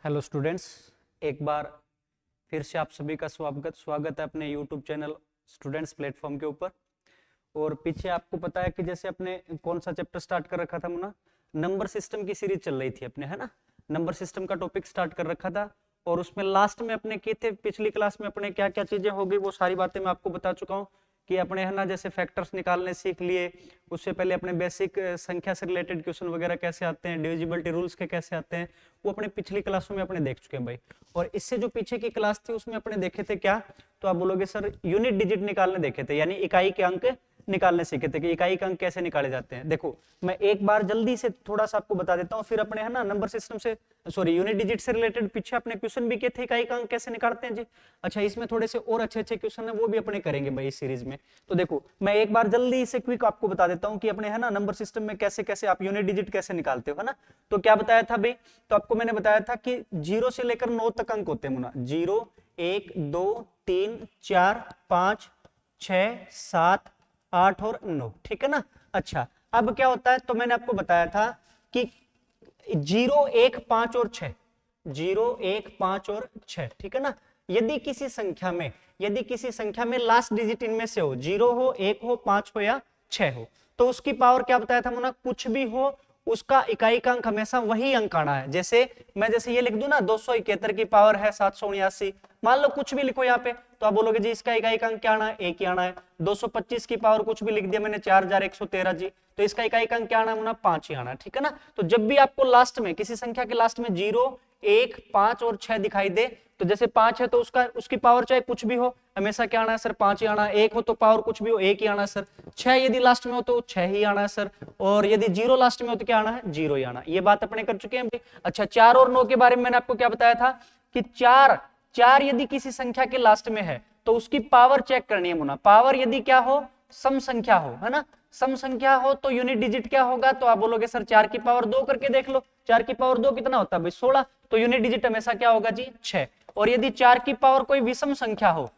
Hello students, एक बार फिर से आप सभी का स्वागत है अपने यूट्यूब चैनल स्टूडेंट्स प्लेटफॉर्म के ऊपर। और पीछे आपको पता है कि जैसे अपने कौन सा चैप्टर स्टार्ट कर रखा था मुन्ना, नंबर सिस्टम की सीरीज चल रही थी अपने, है ना। नंबर सिस्टम का टॉपिक स्टार्ट कर रखा था और उसमें लास्ट में अपने किए थे, पिछली क्लास में अपने क्या क्या चीजें होगी वो सारी बातें मैं आपको बता चुका हूँ कि अपने, है ना, जैसे फैक्टर्स निकालने सीख लिए। उससे पहले अपने बेसिक संख्या से रिलेटेड क्वेश्चन वगैरह कैसे आते हैं, डिविजिबिलिटी रूल्स के कैसे आते हैं, वो अपने पिछली क्लासों में अपने देख चुके हैं भाई। और इससे जो पीछे की क्लास थी उसमें अपने देखे थे क्या, तो आप बोलोगे सर यूनिट डिजिट निकालने देखे थे, यानी इकाई के अंक निकालने सीखे थे कि इकाई के अंक कैसे निकाले जाते हैं। देखो मैं एक बार जल्दी से थोड़ा सा आपको बता देता हूँ, फिर अपने, है ना, नंबर सिस्टम से यूनिट डिजिट से रिलेटेड पीछे अपने क्वेश्चन भी किए थे इकाई का अंक कैसे निकालते हैं जी। अच्छा, इसमें थोड़े से और अच्छे अच्छे क्वेश्चन है वो भी अपने करेंगे भाई इस सीरीज में। तो देखो मैं एक बार जल्दी से क्विक आपको बता देता हूँ कि अपने, है ना, नंबर सिस्टम में कैसे कैसे आप यूनिट डिजिट कैसे निकालते हो, है ना। तो क्या बताया था भाई, तो आपको मैंने बताया था कि 0 से लेकर 9 तक अंक होते हैं मुन्ना। 0 1 2 3 4 5 6 7 8 और 9, ठीक है ना। अच्छा, अब क्या होता है, तो मैंने आपको बताया था कि 0 1 5 और 6, 0 1 5 और 6, ठीक है ना। यदि किसी संख्या में लास्ट डिजिट इनमें से हो, 0 हो, 1 हो, 5 हो या 6 हो, तो उसकी पावर क्या बताया था मुन्ना, कुछ भी हो उसका इकाई का अंक हमेशा वही अंक आना है। जैसे मैं ये लिख दूं ना, 271 की पावर है 779, मान लो कुछ भी लिखो यहाँ पे, तो आप बोलोगे जी इसका इकाई का अंक क्या आना है, एक ही आना है। 225 की पावर कुछ भी लिख दिया मैंने, 4113 जी, तो इसका इकाई का अंक क्या आना है मुन्ना, 5 ही आना है, ठीक है ना। तो जब भी आपको लास्ट में किसी संख्या के लास्ट में 0 1 5 और 6 दिखाई दे, तो जैसे 5 है तो उसकी पावर चाहे कुछ भी हो हमेशा क्या आना है सर, 5 ही आना है। 1 हो तो पावर कुछ भी हो, 1 ही आना है सर। 6 यदि लास्ट में हो तो 6 ही आना है सर। और यदि 0 लास्ट में हो तो क्या आना है, 0 ही आना है। ये बात अपने कर चुके हैं भाई। अच्छा, 4 और 9 के बारे में मैंने आपको क्या बताया था कि 4 यदि किसी संख्या के लास्ट में है तो उसकी पावर चेक करनी है मुन्ना। पावर यदि क्या हो, सम संख्या हो, है ना, सम संख्या हो तो यूनिट डिजिट क्या होगा, तो आप बोलोगे सर 4 की पावर 2 करके देख लो। 4 की पावर 2 कितना होता है भाई, 16, तो यूनिट डिजिट हमेशा क्या होगा जी, 6। और यदि 4 की पावर कोई विषम संख्या हो,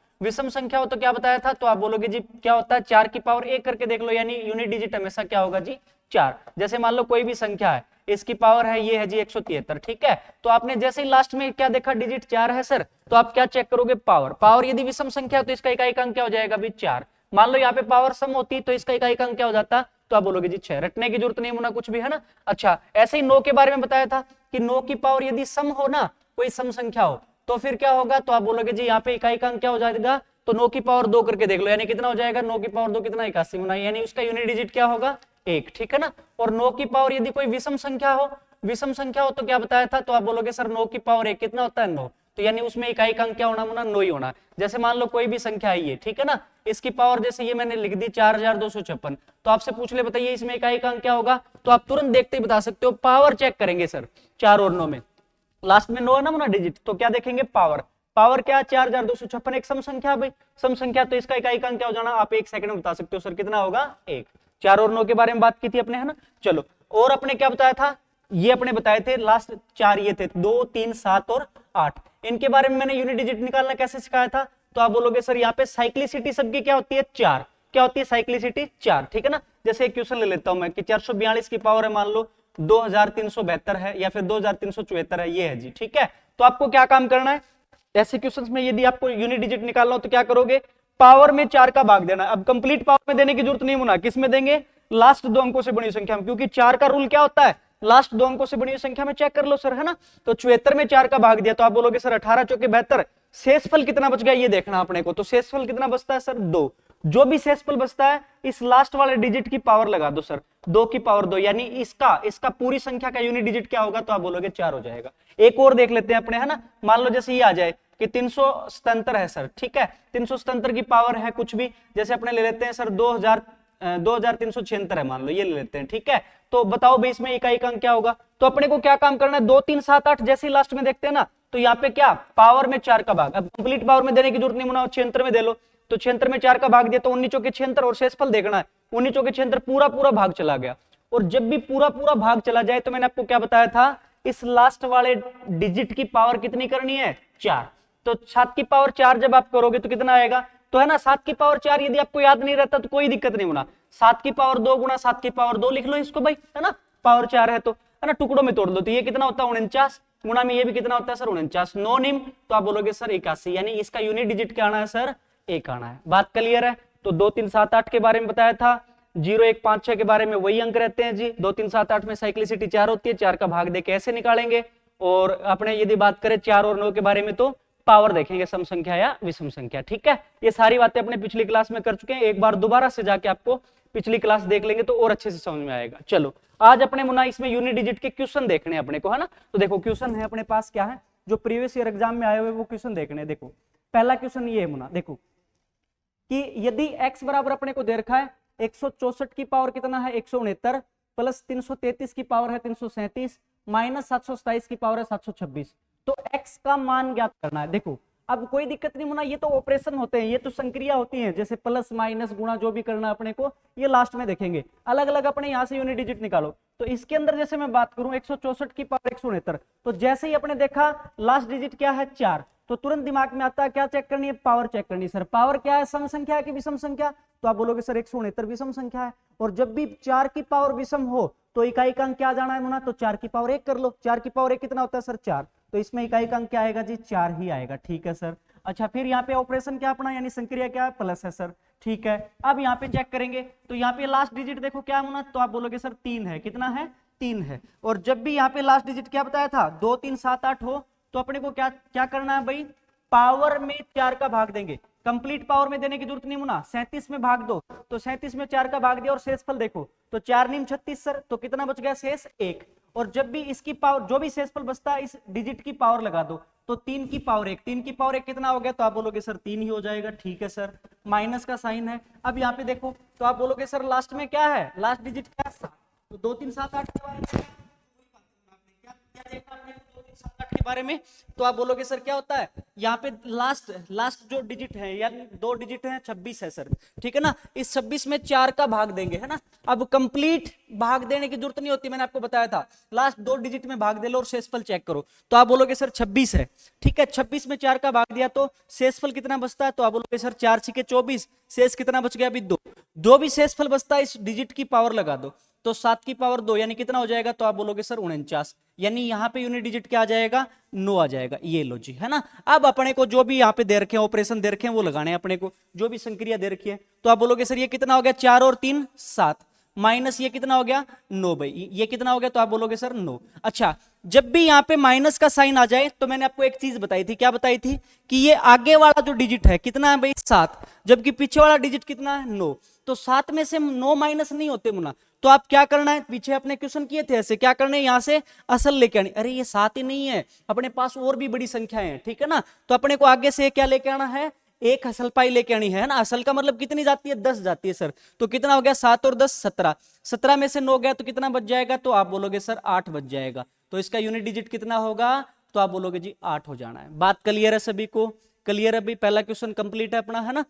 तो क्या बताया था, तो आप बोलोगे जी क्या होता है, 4 की पावर 1 करके देख लो, यानी यूनिट डिजिट हमेशा क्या होगा जी, 4। जैसे मान लो कोई भी संख्या है, इसकी पावर है, ये है जी 173, ठीक है। तो आपने जैसे ही लास्ट में क्या देखा, डिजिट 4 है सर, तो आप क्या चेक करोगे, पावर यदि विषम संख्या है तो इसका इकाई का अंक क्या हो जाएगा भी, 4। मान लो यहाँ पे पावर सम होती तो इसका इकाई का अंक क्या हो जाता, तो आप बोलोगे जी 6। रटने की जरूरत नहीं होना कुछ भी, है ना। अच्छा, ऐसे ही 9 के बारे में बताया था कि 9 की पावर यदि सम हो ना, कोई सम संख्या हो, तो फिर क्या होगा, तो आप बोलोगे जी यहाँ पे इकाई का अंक क्या हो जाएगा, तो 9 की पावर 2 करके देख लो, यानी कितना हो जाएगा, 9 की पावर 2 कितना, 81 गुना, यानी उसका यूनिट डिजिट क्या होगा, 1, ठीक है ना। और 9 की पावर यदि कोई विषम संख्या हो तो क्या बताया था, तो आप बोलोगे सर 9 की पावर 1 कितना होता है, 9, तो यानी उसमें इकाई का अंक क्या होना, 9 ही होना। जैसे मान लो कोई भी संख्या है ये, ठीक है ना, इसकी पावर जैसे ये मैंने लिख दी 4256, तो आपसे पूछ ले बताइए इसमें इकाई का अंक क्या होगा, तो आप तुरंत देखते ही बता सकते हो। पावर चेक करेंगे सर, 4 और 9 में लास्ट में 9 है ना मुन्ना डिजिट, तो क्या देखेंगे, पावर क्या, 4256 एक सम संख्या भाई, सम संख्या, तो इसका इकाई का अंक क्या हो जाना, आप 1 सेकंड में बता सकते हो सर कितना होगा, 1। 4 और 9 के बारे में बात की थी अपने, है ना। चलो, और अपने क्या बताया था, ये अपने बताए थे लास्ट 4 ये थे, 2 3 7 और 8। इनके बारे में मैंने यूनिट डिजिट निकालना कैसे सिखाया था, तो आप बोलोगे सर यहाँ पे साइक्लिसिटी सबकी क्या होती है, 4, क्या होती है साइक्लिसिटी, 4, ठीक है ना। जैसे एक क्वेश्चन ले लेता हूं मैं कि 442 की पावर है मान लो 2372 है या फिर 2374 है, ये है जी, ठीक है। तो आपको क्या काम करना है, ऐसे क्वेश्चंस में यदि आपको यूनिट डिजिट निकालना हो तो क्या करोगे, पावर में 4 का भाग देना। अब कंप्लीट पावर में देने की जरूरत नहीं होना, किस में देंगे, लास्ट 2 अंकों से बनी संख्या में, क्योंकि 4 का रूल क्या होता है, लास्ट 2 अंकों से बनी संख्या में चेक कर लो सर, है ना। तो 74 में 4 का भाग दिया, तो आप बोलोगे सर 18 चौके 72, शेषफल कितना बच गया ये देखना अपने को, तो शेषफल कितना बचता है सर, 2। जो भी शेषफल बचता है इस लास्ट वाले डिजिट की पावर लगा दो सर, 2 की पावर 2, यानी इसका पूरी संख्या का यूनिट डिजिट क्या होगा, तो आप बोलोगे 4 हो जाएगा। एक और देख लेते हैं अपने, है ना। मान लो जैसे ये आ जाए कि 377 है सर, ठीक है, 377 की पावर है कुछ भी, जैसे अपने ले लेते हैं सर 2376 है, मान लो ये ले लेते हैं, ठीक है। तो बताओ भाई इसमें इकाई का अंक क्या होगा, तो अपने को क्या काम करना है, 2 3 7 8 जैसे ही लास्ट में देखते हैं ना, तो यहाँ पे क्या, पावर में 4 का भाग, अब कंप्लीट पावर में देने की जरूरत नहीं, मुना 76 में दे लो, तो 76 में 4 का भाग दिया तो 19 चौके 76, और शेषफल देखना है, 19 चौके 76 पूरा पूरा भाग चला गया। और जब भी पूरा पूरा भाग चला जाए तो मैंने आपको क्या बताया था, इस लास्ट वाले डिजिट की पावर कितनी करनी है, 4। तो 7 की पावर 4 जब आप करोगे तो कितना आएगा, तो है ना 7 की पावर 4 यदि आपको याद नहीं रहता तो कोई दिक्कत नहीं होना, 7 की पावर 2 गुना 7 की पावर 2 लिख लो इसको भाई, है ना, पावर 4 है तो, है ना, टुकड़ों में तोड़ दो तो ये कितना होता है, 49। गुणा में ये भी कितना होता है सर 49, 9 निम तो आप बोलोगे सर 81, यानी इसका यूनिट डिजिट क्या आना है सर 1 आना है। बात क्लियर है। तो 2 3 7 8 के बारे में बताया था, 0 1 5 6 के बारे में वही अंक रहते हैं जी। 2 3 7 8 में साइक्लिसिटी 4 होती है, 4 का भाग दे कैसे निकालेंगे। और अपने यदि बात करें 4 और 9 के बारे में तो पावर देखेंगे, सम संख्या या विषम संख्या। ठीक है, ये सारी बातें अपने पिछली क्लास में कर चुके हैं, एक बार दोबारा से जाके आपको पिछली क्लास देख लेंगे तो और अच्छे से समझ में आएगा। चलो आज अपने मुन्ना इसमें यूनिट डिजिट के क्वेश्चन देखने हैं अपने को, है ना। तो देखो क्वेश्चन है अपने पास, क्या है जो प्रीवियस ईयर एग्जाम में आए हुए वो क्वेश्चन देखने हैं। देखो पहला क्वेश्चन ये है मुन्ना, देखो कि यदि x बराबर अपने को दे रखा है 164 की पावर कितना है 169 प्लस 333 की पावर है 337 माइनस 727 की पावर है 726, तो x का मान ज्ञात करना है। देखो अब कोई दिक्कत नहीं मुना, ये तो ऑपरेशन होते हैं, ये तो संक्रिया होती हैं, जैसे प्लस माइनस गुणा जो भी करना अपने को ये लास्ट में देखेंगे। अलग अलग अपने यहाँ से यूनिट डिजिट निकालो। तो इसके अंदर जैसे मैं बात करूं 164 की पावर 169, तो जैसे ही अपने देखा लास्ट डिजिट क्या है 4, तो तुरंत दिमाग में आता है क्या चेक करनी है, पावर चेक करनी है। सर पावर क्या है, सम संख्या है कि विषम संख्या, तो आप बोलोगे सर 169 विषम संख्या है। और जब भी 4 की पावर विषम हो तो इकाई का अंक क्या जाना है मुना, तो 4 की पावर 1 कर लो। 4 की पावर 1 कितना होता है सर 4, तो इसमें इकाई का अंक क्या आएगा जी 4 ही आएगा। ठीक है सर। अच्छा फिर यहाँ पे ऑपरेशन क्या अपना, यानी संक्रिया क्या है प्लस है सर। ठीक है, अब यहाँ पे चेक करेंगे तो यहाँ पे लास्ट डिजिट देखो क्या मुना, तो आप बोलोगे सर 3 है, कितना है 3 है। और जब भी यहाँ पे लास्ट डिजिट क्या बताया था 2 3 7 8 हो तो अपने को क्या क्या करना है भाई, पावर में 4 का भाग देंगे। कंप्लीट पावर में देने की जरूरत नहीं मुना, 37 में भाग दो, तो 37 में 4 का भाग दिया और शेषफल देखो तो 4 नीम 36 सर, तो कितना बच गया शेष 1। और जब भी इसकी पावर जो भी शेषफल बचता है इस डिजिट की पावर लगा दो, तो 3 की पावर 1, 3 की पावर 1 कितना हो गया, तो आप बोलोगे सर 3 ही हो जाएगा। ठीक है सर, माइनस का साइन है। अब यहाँ पे देखो तो आप बोलोगे सर लास्ट में क्या है, लास्ट डिजिट क्या है 7, तो 2 3 7 8 के बारे में क्या देखा आपने 2 3 7 8 के बारे में, तो आप बोलोगे सर क्या होता है यहाँ पे लास्ट जो डिजिट है यानी 2 डिजिट है 26 है सर। ठीक है ना, इस 26 में 4 का भाग देंगे, है ना। अब कंप्लीट भाग देने की जरूरत नहीं होती, मैंने आपको बताया था लास्ट 2 डिजिट में भाग दे लो और शेषफल चेक करो, तो आप बोलोगे सर 26 है। ठीक है, 26 में 4 का भाग दिया तो शेषफल कितना बचता है, तो आप बोलोगे सर 4 6 24, शेष कितना बच गया अभी 2, जो भी शेषफल बचता है इस डिजिट की पावर लगा दो, तो 7 की पावर 2 यानी कितना हो जाएगा, तो आप बोलोगे सर 49, यानी यहाँ पे यूनिट डिजिट क्या आ जाएगा 9 आ जाएगा। ये लो जी, है ना। अब अपने को जो भी यहाँ पे दे रखे हैं ऑपरेशन दे रखे हैं वो लगाने हैं अपने को, जो भी संक्रिया दे रखी है, तो आप बोलोगे सर ये कितना हो गया 4 और 3 7 माइनस ये कितना हो गया 9 भाई, ये कितना हो गया, तो आप बोलोगे सर 9। अच्छा जब भी यहाँ पे माइनस का साइन आ जाए तो मैंने आपको एक चीज बताई थी, क्या बताई थी कि ये आगे वाला जो डिजिट है कितना है भाई 7, जबकि पीछे वाला डिजिट कितना है 9, तो 7 में से 9 माइनस नहीं होते मुना, तो आप क्या करना है, पीछे अपने क्वेश्चन किए थे ऐसे, क्या करना है यहाँ से असल लेके आनी, अरे ये 7 ही नहीं है अपने पास और भी बड़ी संख्याएं हैं। ठीक है ना, तो अपने को आगे से क्या लेके आना है, एक असल पाई लेके आनी है ना। असल का मतलब कितनी जाती है 10 जाती है सर, तो कितना हो गया 7 और 10 17, 17 में से 9 गया तो कितना बच जाएगा, तो आप बोलोगे सर 8 बच जाएगा। तो इसका यूनिट डिजिट कितना होगा, तो आप बोलोगे जी 8 हो जाना है। बात क्लियर है सभी को, क्लियर है भाई, पहला क्वेश्चन कंप्लीट है अपना, है ना।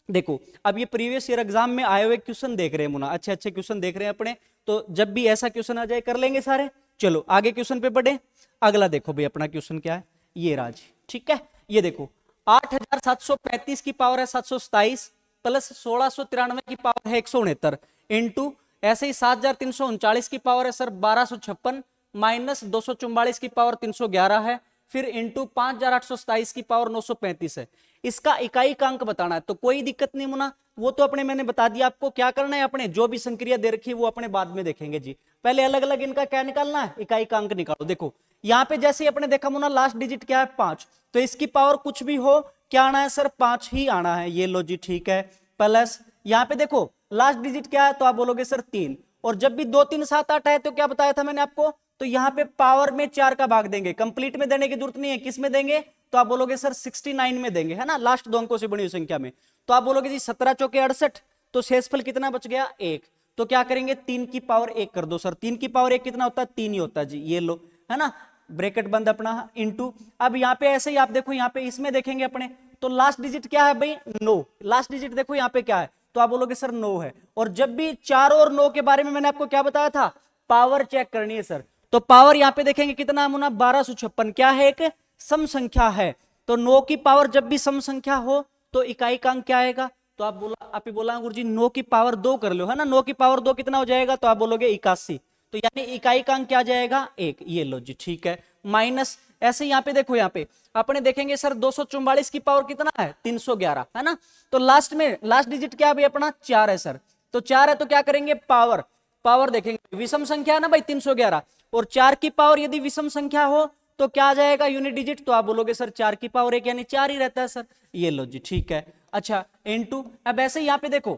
देखो अब ये प्रीवियस ईयर एग्जाम में आए हुए क्वेश्चन देख रहे हैं मुना, अच्छे अच्छे क्वेश्चन देख रहे हैं अपने, तो जब भी ऐसा क्वेश्चन आ जाए कर लेंगे सारे। चलो आगे क्वेश्चन पे बढ़े, अगला देखो भाई अपना क्वेश्चन क्या है, ये राज। ठीक है, ये देखो 8735 की पावर है 727 प्लस 1693 की पावर है 169 इंटू ऐसे ही 7339 की पावर है सर 1256 माइनस 244 की पावर 311 है, फिर इंटू 5827 की पावर 935 है। इसका इकाई का अंक बताना है, तो कोई दिक्कत नहीं मुना, वो तो अपने मैंने बता दिया आपको क्या करना है, अपने जो भी संक्रिया दे रखी है वो अपने बाद में देखेंगे जी। पहले अलग अलग इनका क्या निकालना है, इकाई का अंक निकालो। देखो यहाँ पे जैसे अपने देखा मुना लास्ट डिजिट क्या है 5, तो इसकी पावर कुछ भी हो क्या आना है सर 5 ही आना है। ये लो जी, ठीक है, प्लस यहाँ पे देखो लास्ट डिजिट क्या है, तो आप बोलोगे सर 3, और जब भी 2 3 7 8 है तो क्या बताया था मैंने आपको, तो यहाँ पे पावर में 4 का भाग देंगे, कंप्लीट में देने की जरूरत नहीं है, किस में देंगे, तो आप बोलोगे सर 69 में देंगे, है ना, लास्ट 2 अंकों से बनी हुई संख्या में। तो आप बोलोगे जी 17 चौके 68, तो शेषफल कितना बच गया 1, तो क्या करेंगे 3 की पावर 1 कर दो सर, 3 की पावर 1 कितना होता है 3 ही होता है जी। ये लो, है ना, ब्रैकेट बंद अपना इंटू। अब यहाँ पे ऐसे ही आप देखो यहाँ पे इसमें देखेंगे अपने, तो लास्ट डिजिट क्या है भाई 9, लास्ट डिजिट देखो यहाँ पे क्या है, तो आप बोलोगे सर 9 है। और जब भी 4 और 9 के बारे में मैंने आपको क्या बताया था, पावर चेक करनी है सर, तो पावर यहाँ पे देखेंगे कितना है मुना 1256, क्या है एक सम संख्या है, तो 9 की पावर जब भी सम संख्या हो तो इकाई का अंक क्या आएगा, तो आप ही बोला गुरुजी 9 की पावर 2 कर लो, है ना, 9 की पावर 2 कितना हो जाएगा, तो आप बोलोगे 81, तो यानी इकाई का अंक क्या जाएगा 1, ये लो जी ठीक है। माइनस ऐसे यहाँ पे देखो, यहाँ पे अपने देखेंगे सर 244 की पावर कितना है 311 है ना, तो लास्ट में लास्ट डिजिट क्या है अपना 4 है सर, तो 4 है तो क्या करेंगे पावर, पावर देखेंगे विषम संख्या है ना भाई 311, और 4 की पावर यदि विषम संख्या हो तो क्या आ जाएगा यूनिट डिजिट, तो आप बोलोगे सर 4 की पावर 1 यानी 4 ही रहता है सर, ये लो जी ठीक है। अच्छा इनटू, अब ऐसे यहाँ पे देखो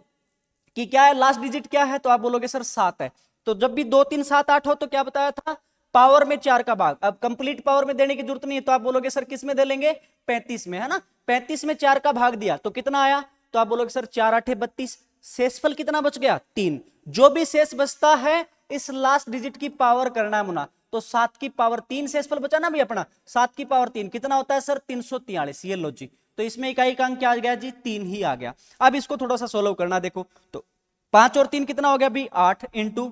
कि क्या है लास्ट डिजिट क्या है, तो आप बोलोगे सर 7 है, तो जब भी 2 3 7 8 हो तो क्या बताया था पावर में 4 का भाग, अब कंप्लीट पावर में देने की जरूरत नहीं है, तो आप बोलोगे सर किस में दे लेंगे 35 में, है ना, 35 में 4 का भाग दिया तो कितना आया, तो आप बोलोगे सर 4 8 32, शेषफल कितना बच गया 3, जो भी शेष बचता है इस लास्ट डिजिट की पावर करना है मुना, तो 7 की पावर 3 शेषफल बचा ना भी अपना, 7 की पावर 3 कितना होता है सर 343, ये लो जी, तो इसमें इकाई का अंक क्या आ गया जी 3 ही आ गया। अब इसको थोड़ा सा सोल्व करना देखो, तो 5 और 3 कितना हो गया भी 8 इंटू,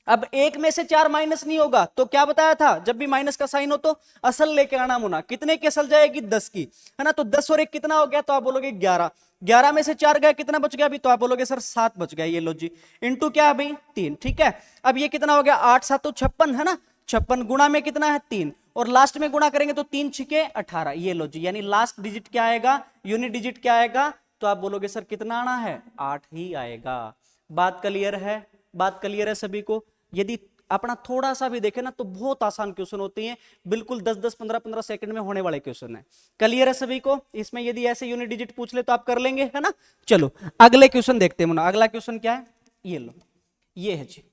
अब 1 में से 4 माइनस नहीं होगा तो क्या बताया था जब भी माइनस का साइन हो तो असल लेके आना मुना, कितने की असल जाएगी 10 की, है ना, तो 10 और 1 कितना हो गया, तो आप बोलोगे 11, 11 में से 4 गए कितना बच गया अभी, तो आप बोलोगे सर 7 बच गया, ये लो जी इंटू क्या है भाई 3, ठीक है। अब ये कितना हो गया 8 7 तो 56 है ना, 56 गुणा में कितना है 3, और लास्ट में गुणा करेंगे तो 3 छिके 18, ये लो जी, यानी लास्ट डिजिट क्या आएगा यूनिट डिजिट क्या आएगा, तो आप बोलोगे सर कितना आना है 8 ही आएगा। बात क्लियर है, बात क्लियर है सभी को। यदि अपना थोड़ा सा भी देखे ना तो बहुत आसान क्वेश्चन होते हैं, बिल्कुल 10 15 15 सेकंड में होने वाले क्वेश्चन है। क्लियर है सभी को, इसमें यदि ऐसे यूनिट डिजिट पूछ ले तो आप कर लेंगे, है ना। चलो अगले क्वेश्चन देखते हैं मुन्ना, अगला क्वेश्चन क्या है, ये लो, ये है जी,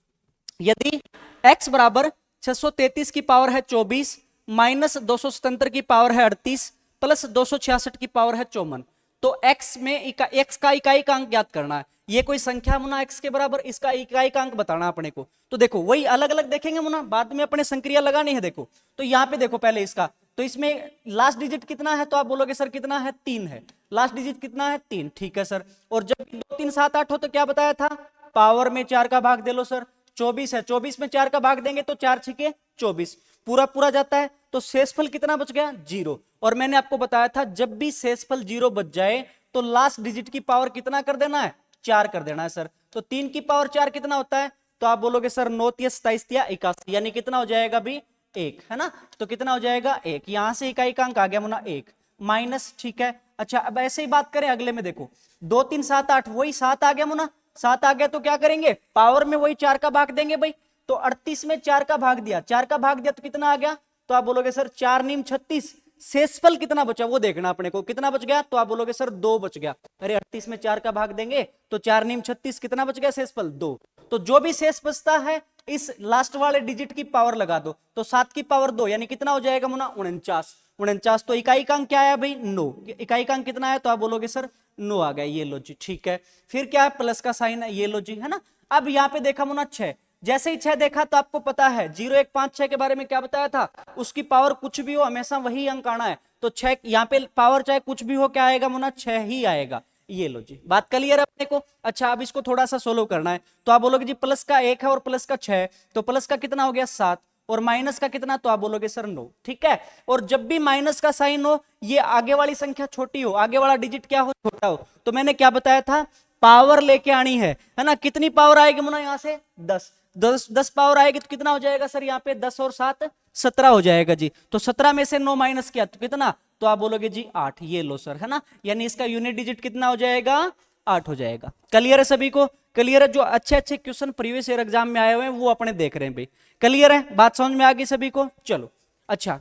यदि x बराबर 633 की पावर है 24 माइनस 277 की पावर है 38 प्लस 266 की पावर है 54, तो x में x का इकाई का अंक ज्ञात करना है। ये कोई संख्या मुना x के बराबर, इसका इकाई का अंक बताना अपने को, तो देखो वही अलग अलग देखेंगे मुना, बाद में अपने संक्रिया लगानी है। देखो तो यहाँ पे देखो पहले इसका, तो इसमें लास्ट डिजिट कितना है, तो आप बोलोगे सर कितना है 3 है, लास्ट डिजिट कितना है 3, ठीक है सर। और जब 2 3 7 8 हो तो क्या बताया था पावर में 4 का भाग दे लो सर, 24 है, 24 में 4 का भाग देंगे तो 4 छिके 24, पूरा पूरा जाता है, तो शेषफल कितना बच गया 0। और मैंने आपको बताया था जब भी शेषफल 0 बच जाए तो लास्ट डिजिट की पावर कितना कर देना है 4 कर देना है सर, तो 3 की पावर 4 कितना होता है, तो आप बोलोगे सर 9 या 27 या 81, यानी कितना हो जाएगा भी 1, है ना, तो कितना हो जाएगा 1, यहां से इकाई का अंक आ गया मुना 1 माइनस, ठीक है। अच्छा अब ऐसे ही बात करें अगले में, देखो 2 3 7 8 वही 7 आ गया मुना, 7 आ गया तो क्या करेंगे पावर में वही 4 का भाग देंगे भाई, तो 38 में 4 का भाग दिया, 4 का भाग दिया तो कितना आ गया, तो आप बोलोगे सर 4 नीम 36, शेषफल कितना बचा वो देखना अपने को, कितना बच गया, तो आप बोलोगे सर 2 बच गया, अरे 38 में 4 का भाग देंगे तो 4 नीम 36 कितना बच गया शेषफल 2, तो जो भी शेष बचता है इस लास्ट वाले डिजिट की पावर लगा दो, तो 7 की पावर 2 यानी कितना हो जाएगा मुना 49, 49, तो इकाई का अंक क्या आया भाई 9, इकाई का अंक कितना है, तो आप बोलोगे सर 9 आ गया, ये लो जी ठीक है। फिर क्या है प्लस का साइन है, ये लो जी, है ना। अब यहाँ पे देखा मुना 6, जैसे ही 6 देखा तो आपको पता है 0 1 5 6 के बारे में क्या बताया था, उसकी पावर कुछ भी हो हमेशा वही अंक आना है, तो 6 यहाँ पे पावर चाहे कुछ भी हो क्या आएगा मुना 6 ही आएगा, ये लो जी, बात क्लियर है अपने को। अच्छा अब इसको थोड़ा सा सोल्व करना है, तो आप बोलोगे जी प्लस का 1 है और प्लस का 6, तो प्लस का कितना हो गया 7 और माइनस का कितना, तो आप बोलोगे सर 9, ठीक है। और जब भी माइनस का साइन हो ये आगे वाली संख्या छोटी हो, आगे वाला डिजिट क्या हो छोटा हो, तो मैंने क्या बताया था पावर लेके आनी है ना, कितनी पावर आएगी मुना यहां से 10 पावर आएगी तो कितना हो जाएगा सर यहाँ पे 10 और 7 17 हो जाएगा जी, तो 17 में से 9 माइनस किया तो कितना, तो आप बोलोगे जी 8, ये लो सर, है ना, यानी इसका यूनिट डिजिट कितना हो जाएगा 8 हो जाएगा। क्लियर है सभी को, क्लियर है, जो अच्छे अच्छे क्वेश्चन प्रीवियस ईयर एग्जाम में आए हुए हैं वो अपने देख रहे हैं भाई, क्लियर है, बात समझ में आ गई सभी को। चलो अच्छा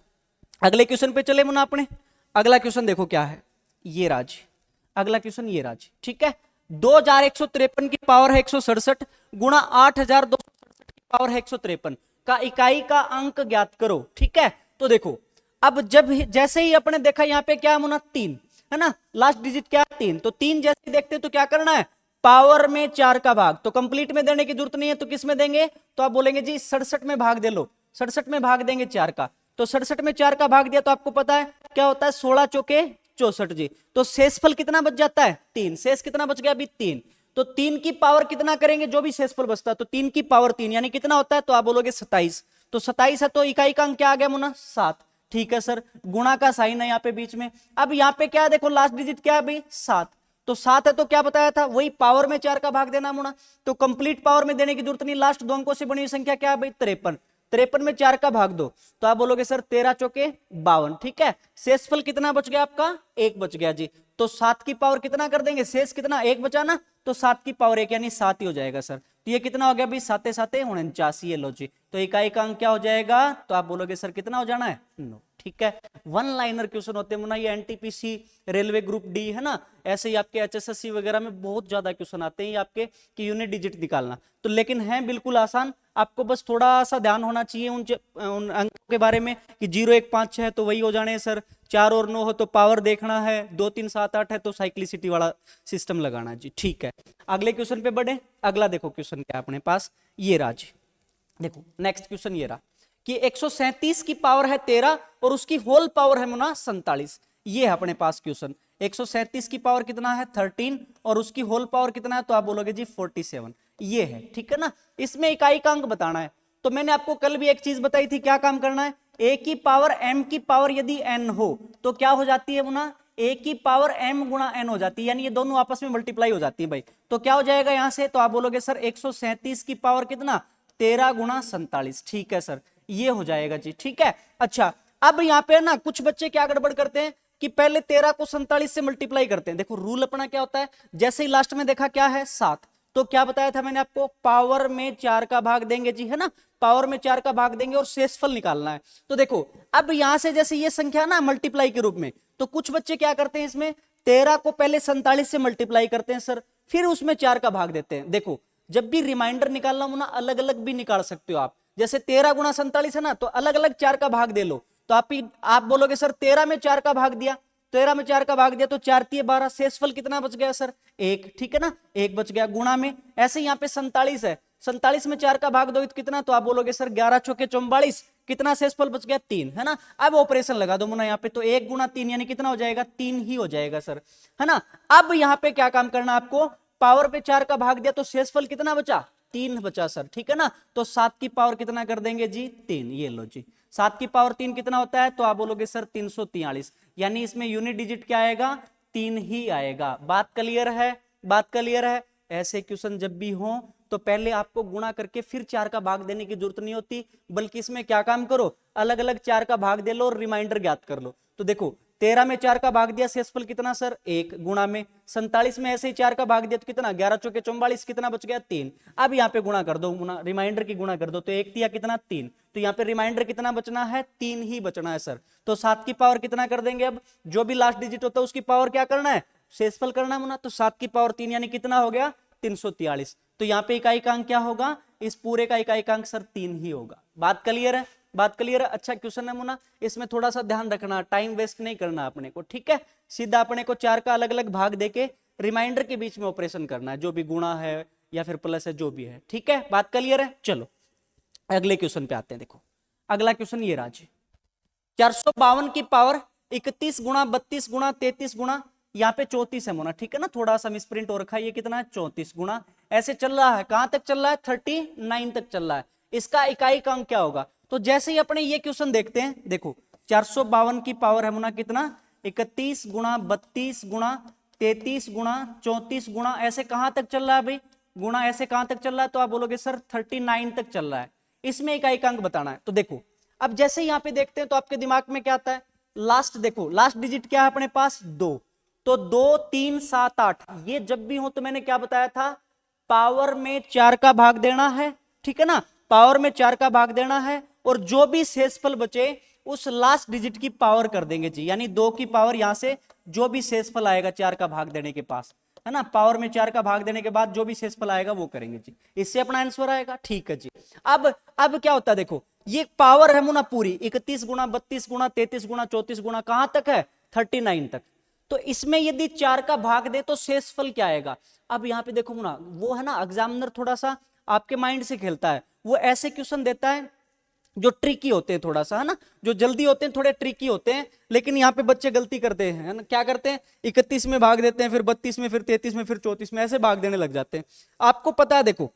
अगले क्वेश्चन पे चले मुना अपने, अगला क्वेश्चन देखो क्या है, ये राज, अगला क्वेश्चन ये राज, ठीक है। 2153 की पावर है 167 गुणा 8267 की पावर है 153 का इकाई का अंक ज्ञात करो, ठीक है। तो देखो अब जब जैसे ही अपने देखा यहाँ पे क्या है मुना 3, है ना, लास्ट डिजिट क्या है 3, तो 3 जैसे देखते तो क्या करना है पावर में 4 का भाग, तो कंप्लीट में देने की जरूरत नहीं है तो किस में देंगे, तो आप बोलेंगे जी 67 में भाग दे लो, 67 में भाग देंगे 4 का, तो 67 में 4 का भाग दिया तो आपको पता है क्या होता है 16 चौके 64 जी, तो शेषफल कितना बच जाता है 3, शेष कितना बच गया अभी 3, तो 3 की पावर कितना करेंगे जो भी शेषफल बचता है, तो 3 की पावर 3 यानी कितना होता है, तो आप बोलोगे 27, तो 27 है तो इकाई का अंक क्या आ गया मुना 7, ठीक है सर, गुणा का साइन है यहाँ पे बीच में। अब यहाँ पे क्या है देखो लास्ट डिजिट क्या है भाई 7, तो 7 है तो क्या बताया था, वही पावर में 4 का भाग देना मुना, तो कंप्लीट पावर में देने की जरूरत नहीं, लास्ट 2 अंकों से बनी हुई संख्या क्या है भाई 53, 53 में 4 का भाग दो तो आप बोलोगे सर 13 चौके 52, ठीक है। शेषफल कितना बच गया आपका, 1 बच गया जी, तो 7 की पावर कितना कर देंगे, शेष कितना 1 बचा ना, तो 7 की पावर 1 यानी 7 ही हो जाएगा सर। तो ये कितना हो गया भाई 7 7 49, ये लो जी, तो इकाई का अंक क्या हो जाएगा, तो आप बोलोगे सर कितना हो जाना है 9, ठीक है। वन लाइनर क्वेश्चन होते हैं मुना, ये एनटीपीसी रेलवे ग्रुप डी है ना, ऐसे ही आपके एचएसएससी वगैरह में बहुत ज्यादा क्वेश्चन आते हैं आपके कि यूनिट डिजिट निकालना, तो लेकिन है बिल्कुल आसान, आपको बस थोड़ा सा ध्यान होना चाहिए उन अंकों के बारे में कि 0 1 5 6 तो वही हो जाने हैं सर, 4 और 9 हो तो पावर देखना है, 2 3 7 8 है तो साइक्लिसिटी वाला सिस्टम लगाना जी, ठीक है। अगले क्वेश्चन पे बढ़े, अगला देखो क्वेश्चन क्या है अपने पास, ये राज देखो नेक्स्ट क्वेश्चन ये रहा कि 137 की पावर है 13 और उसकी होल पावर है मुना 47, ये है अपने पास क्वेश्चन। 137 की पावर कितना है 13 और उसकी होल पावर कितना है, तो आप बोलोगे जी 47, ये है, ठीक है ना। इसमें इकाई का अंक बताना है, तो मैंने आपको कल भी एक चीज बताई थी, क्या काम करना है, a की पावर m की पावर यदि n हो तो क्या हो जाती है मुना, a की पावर m गुणा n हो जाती है, यानी ये दोनों आपस में मल्टीप्लाई हो जाती है भाई, तो क्या हो जाएगा यहां से, तो आप बोलोगे सर 137 की पावर कितना 13 गुणा 47, ठीक है सर, ये हो जाएगा जी, ठीक है। अच्छा अब यहाँ पे ना कुछ बच्चे क्या गड़बड़ करते हैं कि पहले 13 को 47 से मल्टीप्लाई करते हैं, देखो रूल अपना क्या होता है, जैसे ही लास्ट में देखा क्या है 7, तो क्या बताया था मैंने आपको, पावर में 4 का भाग देंगे जी, है ना, पावर में 4 का भाग देंगे और शेषफल निकालना है। तो देखो अब यहां से जैसे ये संख्या ना मल्टीप्लाई के रूप में, तो कुछ बच्चे क्या करते हैं इसमें 13 को पहले 47 से मल्टीप्लाई करते हैं सर, फिर उसमें 4 का भाग देते हैं। देखो जब भी रिमाइंडर निकालना हो ना अलग अलग भी निकाल सकते हो आप, जैसे 13 गुणा 47 है ना, तो अलग अलग 4 का भाग दे लो, तो आप बोलोगे सर 13 में 4 का भाग दिया, 13 में 4 का भाग दिया तो 4 3 12, शेषफल कितना बच गया सर 1, ठीक है ना, 1 बच गया, गुणा में ऐसे यहाँ पे 47 है, 47 में 4 का भाग दो तो कितना, तो आप बोलोगे सर 11 चौके 44, कितना शेषफल बच गया 3, है ना। अब ऑपरेशन लगा दो मुना यहाँ पे, तो 1 गुणा 3 यानी कितना हो जाएगा 3 ही हो जाएगा सर, है ना। अब यहाँ पे क्या काम करना आपको, पावर पे 4 का भाग दिया तो शेषफल कितना बचा 3 बचा सर, ठीक है ना। तो 7 की पावर कितना कर देंगे जी 3, ये लो जी, 7 की पावर 3 कितना होता है, तो आप बोलोगे सर 343, यानी इसमें यूनिट डिजिट क्या आएगा 3 ही आएगा। बात क्लियर है, बात क्लियर है। ऐसे क्वेश्चन जब भी हो तो पहले आपको गुणा करके फिर 4 का भाग देने की जरूरत नहीं होती, बल्कि इसमें क्या काम करो अलग अलग 4 का भाग दे लो और रिमाइंडर ज्ञात कर लो। तो देखो 13 में 4 का भाग दिया, शेषफल कितना सर 1, गुणा में 47 में ऐसे ही 4 का भाग दिया तो कितना 11 चौके 44, कितना बच गया 3। अब यहाँ पे गुणा कर दो, गुणा रिमाइंडर की गुणा कर दो, तो 1 दिया कितना 3, तो यहाँ पे रिमाइंडर कितना बचना है 3 ही बचना है सर। तो 7 की पावर कितना कर देंगे, अब जो भी लास्ट डिजिट होता है उसकी पावर क्या करना है शेषफल करना है मुना, तो 7 की पावर 3 यानी कितना हो गया 343। तो यहाँ पे इकाई का अंक क्या होगा, इस पूरे का इकाई का अंक सर 3 ही होगा। बात क्लियर है, बात क्लियर है। अच्छा क्वेश्चन है मुना, इसमें थोड़ा सा ध्यान रखना, टाइम वेस्ट नहीं करना अपने को, ठीक है। सीधा अपने को 4 का अलग अलग भाग देके रिमाइंडर के बीच में ऑपरेशन करना है, जो भी गुणा है या फिर प्लस है जो भी है, ठीक है। बात क्लियर है। चलो अगले क्वेश्चन पे आते हैं। देखो अगला क्वेश्चन ये राज 452 की पावर 31 गुणा 32 गुणा 33 गुणा, यहाँ पे 34 है मोना, ठीक है ना, थोड़ा सा मिसप्रिंट हो रखा है, ये कितना है 34 गुणा, ऐसे चल रहा है, कहां तक चल रहा है 39 तक चल रहा है। इसका इकाई का अंक क्या होगा, तो जैसे ही अपने ये क्वेश्चन देखते हैं, देखो 452 की पावर है मुना कितना 31 गुणा 32 गुणा 33 गुणा 34 गुणा, ऐसे कहां तक चल रहा है भाई गुणा, ऐसे कहां तक चल रहा है, तो आप बोलोगे सर 39 तक चल रहा है। इसमें इकाई का अंक बताना है। तो देखो अब जैसे यहाँ पे देखते हैं तो आपके दिमाग में क्या आता है, लास्ट देखो लास्ट डिजिट क्या है अपने पास 2, तो 2 3 7 8, ये जब भी हो तो मैंने क्या बताया था पावर में 4 का भाग देना है, ठीक है ना, पावर में 4 का भाग देना है और जो भी शेषफल बचे उस लास्ट डिजिट की पावर कर देंगे जी, यानी 2 की पावर यहां से जो भी शेषफल आएगा 4 का भाग देने के पास, है ना, पावर में 4 का भाग देने के बाद जो भी शेषफल आएगा वो करेंगे जी, इससे अपना आंसर आएगा, ठीक है जी। अब क्या होता है, देखो ये पावर है मुना पूरी 31 गुणा 32 गुणा 33 गुणा 34 गुणा कहां तक है 39 तक, तो इसमें यदि 4 का भाग दे तो शेषफल क्या आएगा। अब यहाँ पे देखो मुना, वो है ना एग्जामिनर थोड़ा सा आपके माइंड से खेलता है, वो ऐसे क्वेश्चन देता है जो ट्रिकी होते हैं थोड़ा सा, है ना, जो जल्दी होते हैं थोड़े ट्रिकी होते हैं, लेकिन यहाँ पे बच्चे गलती करते हैं, है ना, क्या करते हैं 31 में भाग देते हैं, फिर 32 में, फिर 33 में, फिर 34 में, ऐसे भाग देने लग जाते हैं। आपको पता है देखो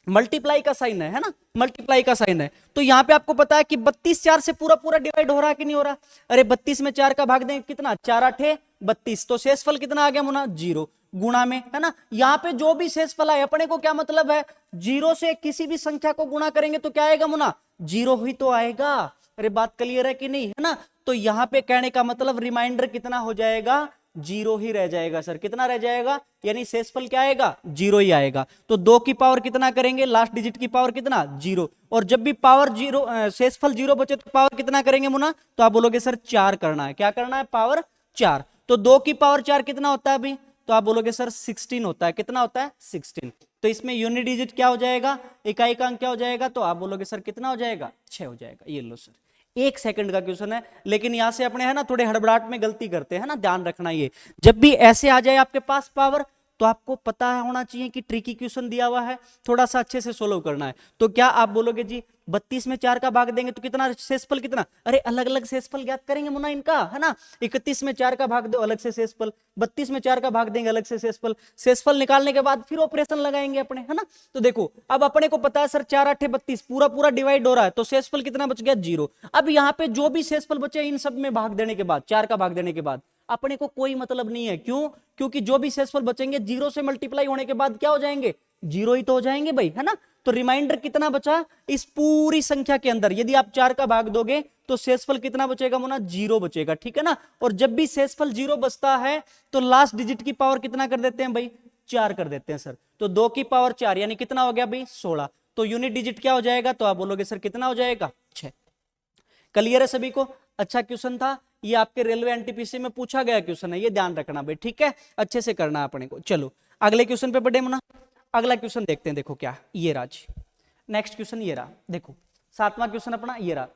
मल्टीप्लाई का साइन है ना, मल्टीप्लाई का साइन है, तो यहाँ पे आपको पता है कि 32 4 से पूरा पूरा डिवाइड हो रहा है कि नहीं हो रहा, अरे 32 में 4 का भाग दें कितना 4 8 32, तो शेषफल कितना आ गया मुना 0, गुणा में, है ना। यहाँ पे जो भी शेषफल है अपने को क्या मतलब है, जीरो से किसी भी संख्या को गुणा करेंगे तो क्या आएगा मुना, जीरो ही तो आएगा। अरे बात क्लियर है कि नहीं, है ना। तो यहाँ पे कहने का मतलब रिमाइंडर कितना हो जाएगा, जीरो ही रह जाएगा सर। कितना रह जाएगा, यानी शेषफल क्या आएगा, जीरो ही आएगा। तो 2 की पावर कितना करेंगे, लास्ट डिजिट की पावर कितना, जीरो। और जब भी पावर जीरो, शेषफल जीरो बचे तो पावर कितना करेंगे मुना, तो आप बोलोगे सर 4 करना है। क्या करना है, पावर 4। तो 2 की पावर 4 कितना होता है अभी, तो आप बोलोगे सर 16 होता है। कितना होता है, 16। तो इसमें यूनिट डिजिट क्या हो जाएगा, इकाई का अंक क्या हो जाएगा, तो आप बोलोगे सर कितना हो जाएगा, 6 हो जाएगा। ये लो सर, 1 सेकंड का क्वेश्चन है, लेकिन यहां से अपने है ना थोड़े हड़बड़ाहट में गलती करते हैं ना, ध्यान रखना। ये जब भी ऐसे आ जाए आपके पास पावर, तो आपको पता होना चाहिए कि ट्रिकी क्वेश्चन दिया हुआ है, थोड़ा सा अच्छे से सोल्व करना है। तो क्या आप बोलोगे जी 32 में 4 का भाग देंगे तो कितना, शेषफल कितना, अरे अलग अलग शेषफल ज्ञात करेंगे मुन्ना इनका, है ना। 31 में 4 का भाग दो, अलग से शेषफल। 32 में 4 का भाग देंगे, अलग से शेषफल। शेषफल निकालने के बाद फिर ऑपरेशन लगाएंगे अपने, है ना। तो देखो अब अपने को पता है सर 4 8 32 पूरा पूरा डिवाइड हो रहा है, तो शेषफल कितना बच गया, 0। अब यहाँ पे जो भी शेषफल बचे इन सब में भाग देने के बाद, 4 का भाग देने के बाद अपने को कोई मतलब नहीं है। क्यों, क्योंकि जो भी शेषफल बचेंगे 0 से मल्टीप्लाई होने के बाद क्या हो जाएंगे, 0 ही तो हो जाएंगे भाई, है ना। तो रिमाइंडर कितना बचा इस पूरी संख्या के अंदर, यदि आप 4 का भाग दोगे तो शेषफल कितना बचेगा मुना, 0 बचेगा, ठीक है ना। और जब भी शेषफल 0 बचता है तो लास्ट डिजिट की पावर कितना कर देते हैं भाई, 4 कर देते हैं सर। तो 2 की पावर 4 यानी कितना हो गया भाई, 16। तो यूनिट डिजिट क्या हो जाएगा, तो आप बोलोगे सर कितना हो जाएगा, 6। क्लियर है सभी को, अच्छा क्वेश्चन था ये, आपके रेलवे एनटीपीसी में पूछा गया क्वेश्चन है, ये ध्यान रखना भाई, ठीक है, अच्छे से करना है अपने को। चलो अगले क्वेश्चन पे बढ़े मुना, अगला क्वेश्चन देखते हैं। देखो क्या, ये राज नेक्स्ट क्वेश्चन, ये रहा। देखो 7वां क्वेश्चन अपना ये रहा।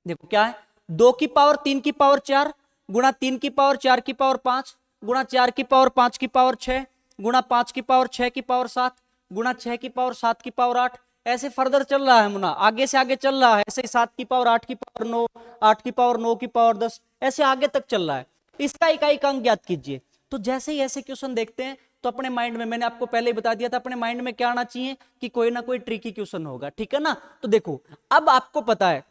देखो क्या है, 2 की पावर 3 की पावर 4 गुणा 3 की पावर 4 की पावर 5 गुणा 4 की पावर 5 की पावर 6 गुणा 5 की पावर 6 की पावर 7 गुणा 6 की पावर 7 की पावर 8। ऐसे फर्दर चल रहा है मुना, आगे से आगे चल रहा है, ऐसे 7 की पावर 8 की पावर 9, 8 की पावर 9 की पावर 10, ऐसे आगे तक चल रहा है। इसका इकाई का अंक ज्ञात कीजिए। तो जैसे ही ऐसे क्वेश्चन देखते हैं तो अपने माइंड में, मैंने आपको पहले ही बता दिया था, अपने माइंड में क्या आना चाहिए कि कोई ना कोई ट्रिकी क्वेश्चन होगा, ठीक है ना। तो देखो अब आपको पता है,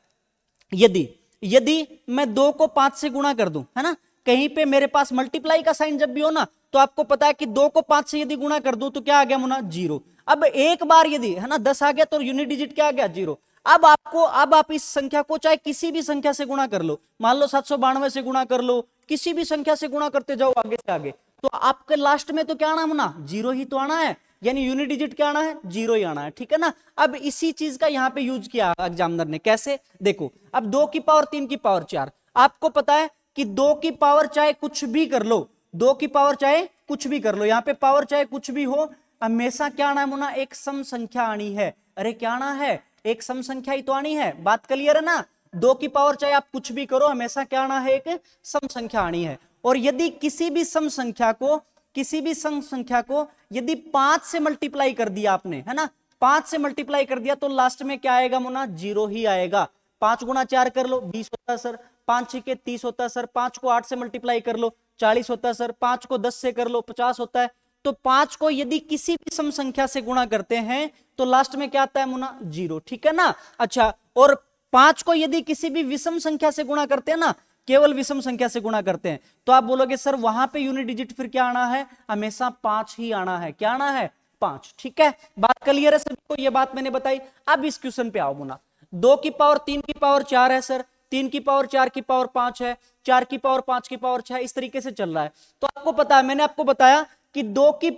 यदि मैं 2 को 5 से गुणा कर दूं, है ना, कहीं पे मेरे पास मल्टीप्लाई का साइन जब भी हो ना, तो आपको पता है कि 2 को 5 से यदि गुणा कर दूं तो क्या आ गया मुना, 0। अब एक बार यदि है ना 10 आ गया तो यूनिट डिजिट क्या आ गया, 0। अब आप इस संख्या को चाहे किसी भी संख्या से गुणा कर लो, मान लो 792 से गुणा कर लो, किसी भी संख्या से गुणा करते जाओ आगे से आगे, तो आपके लास्ट में तो क्या आना मुना, 0 ही तो आना है, यानी यूनिट डिजिट क्या आना है, 0 ही आना है, ठीक है ना। अब इसी चीज का यहाँ पे यूज किया एग्जामिनर ने, कैसे, देखो अब 2 की पावर 3 की पावर 4, आपको पता है कि 2 की पावर चाहे कुछ भी कर लो, 2 की पावर चाहे कुछ भी कर लो, यहाँ पे पावर चाहे कुछ भी हो, हमेशा क्या आना है मुना, एक सम संख्या आनी है। अरे क्या आना है, एक सम संख्या ही तो आनी है, बात क्लियर है ना। 2 की पावर चाहे आप कुछ भी करो, हमेशा क्या आना है, एक सम संख्या आनी है। और यदि किसी भी सम संख्या को यदि 5 से मल्टीप्लाई कर दिया आपने, है ना, 5 से मल्टीप्लाई कर दिया तो लास्ट में क्या आएगा मुना, 0 ही आएगा। 5 गुणा 4 कर लो 20 होता है सर, 5 6 के 30 होता है सर, 5 को 8 से मल्टीप्लाई कर लो 40 होता है सर, 5 को 10 से कर लो 50 होता है। तो 5 को यदि किसी भी सम संख्या से गुणा करते हैं तो लास्ट में क्या आता है मुना, 0, ठीक है ना। अच्छा, और 5 को यदि किसी भी विषम संख्या से गुणा करते हैं ना, केवल विषम संख्या से गुणा करते हैं, तो आप बोलोगे सर वहां पे यूनिट डिजिट फिर क्या आना है, हमेशा 5 ही आना है। क्या आना है, 5, ठीक है, बात क्लियर है सभी को, ये बात मैंने बताई। अब इस क्वेश्चन पे आओ मुना, 2 की पावर 3 की पावर 4 है सर, 3 की पावर 4 की पावर 5 है, 4 की पावर 5 की पावर 6, इस तरीके से चल रहा है। तो आपको पता है, मैंने आपको बताया कि 2 की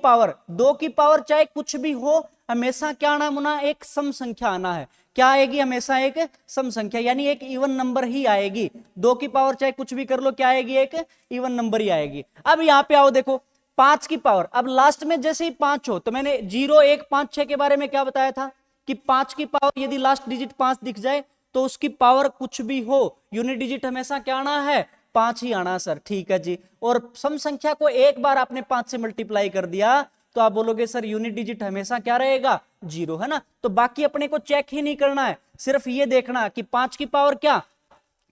पावर चाहे कुछ भी हो, हमेशा क्या आना है मुना, एक सम संख्या आना है। क्या आएगी, हमेशा एक सम संख्या, यानी एक इवन नंबर ही आएगी। 2 की पावर चाहे कुछ भी कर लो, क्या आएगी, एक इवन नंबर ही आएगी। अब यहां पे आओ, देखो 5 की पावर, अब लास्ट में जैसे ही 5 हो, तो मैंने 0 1 5 6 के बारे में क्या बताया था कि 5 की पावर यदि लास्ट डिजिट 5 दिख जाए तो उसकी पावर कुछ भी हो, यूनिट डिजिट हमेशा क्या आना है, 5 ही आना सर, ठीक है जी। और सम संख्या को एक बार आपने 5 से मल्टीप्लाई कर दिया तो आप बोलोगे सर यूनिट डिजिट हमेशा क्या रहेगा, 0, है ना। तो बाकी अपने को चेक ही नहीं करना है, सिर्फ ये देखना कि 5 की पावर क्या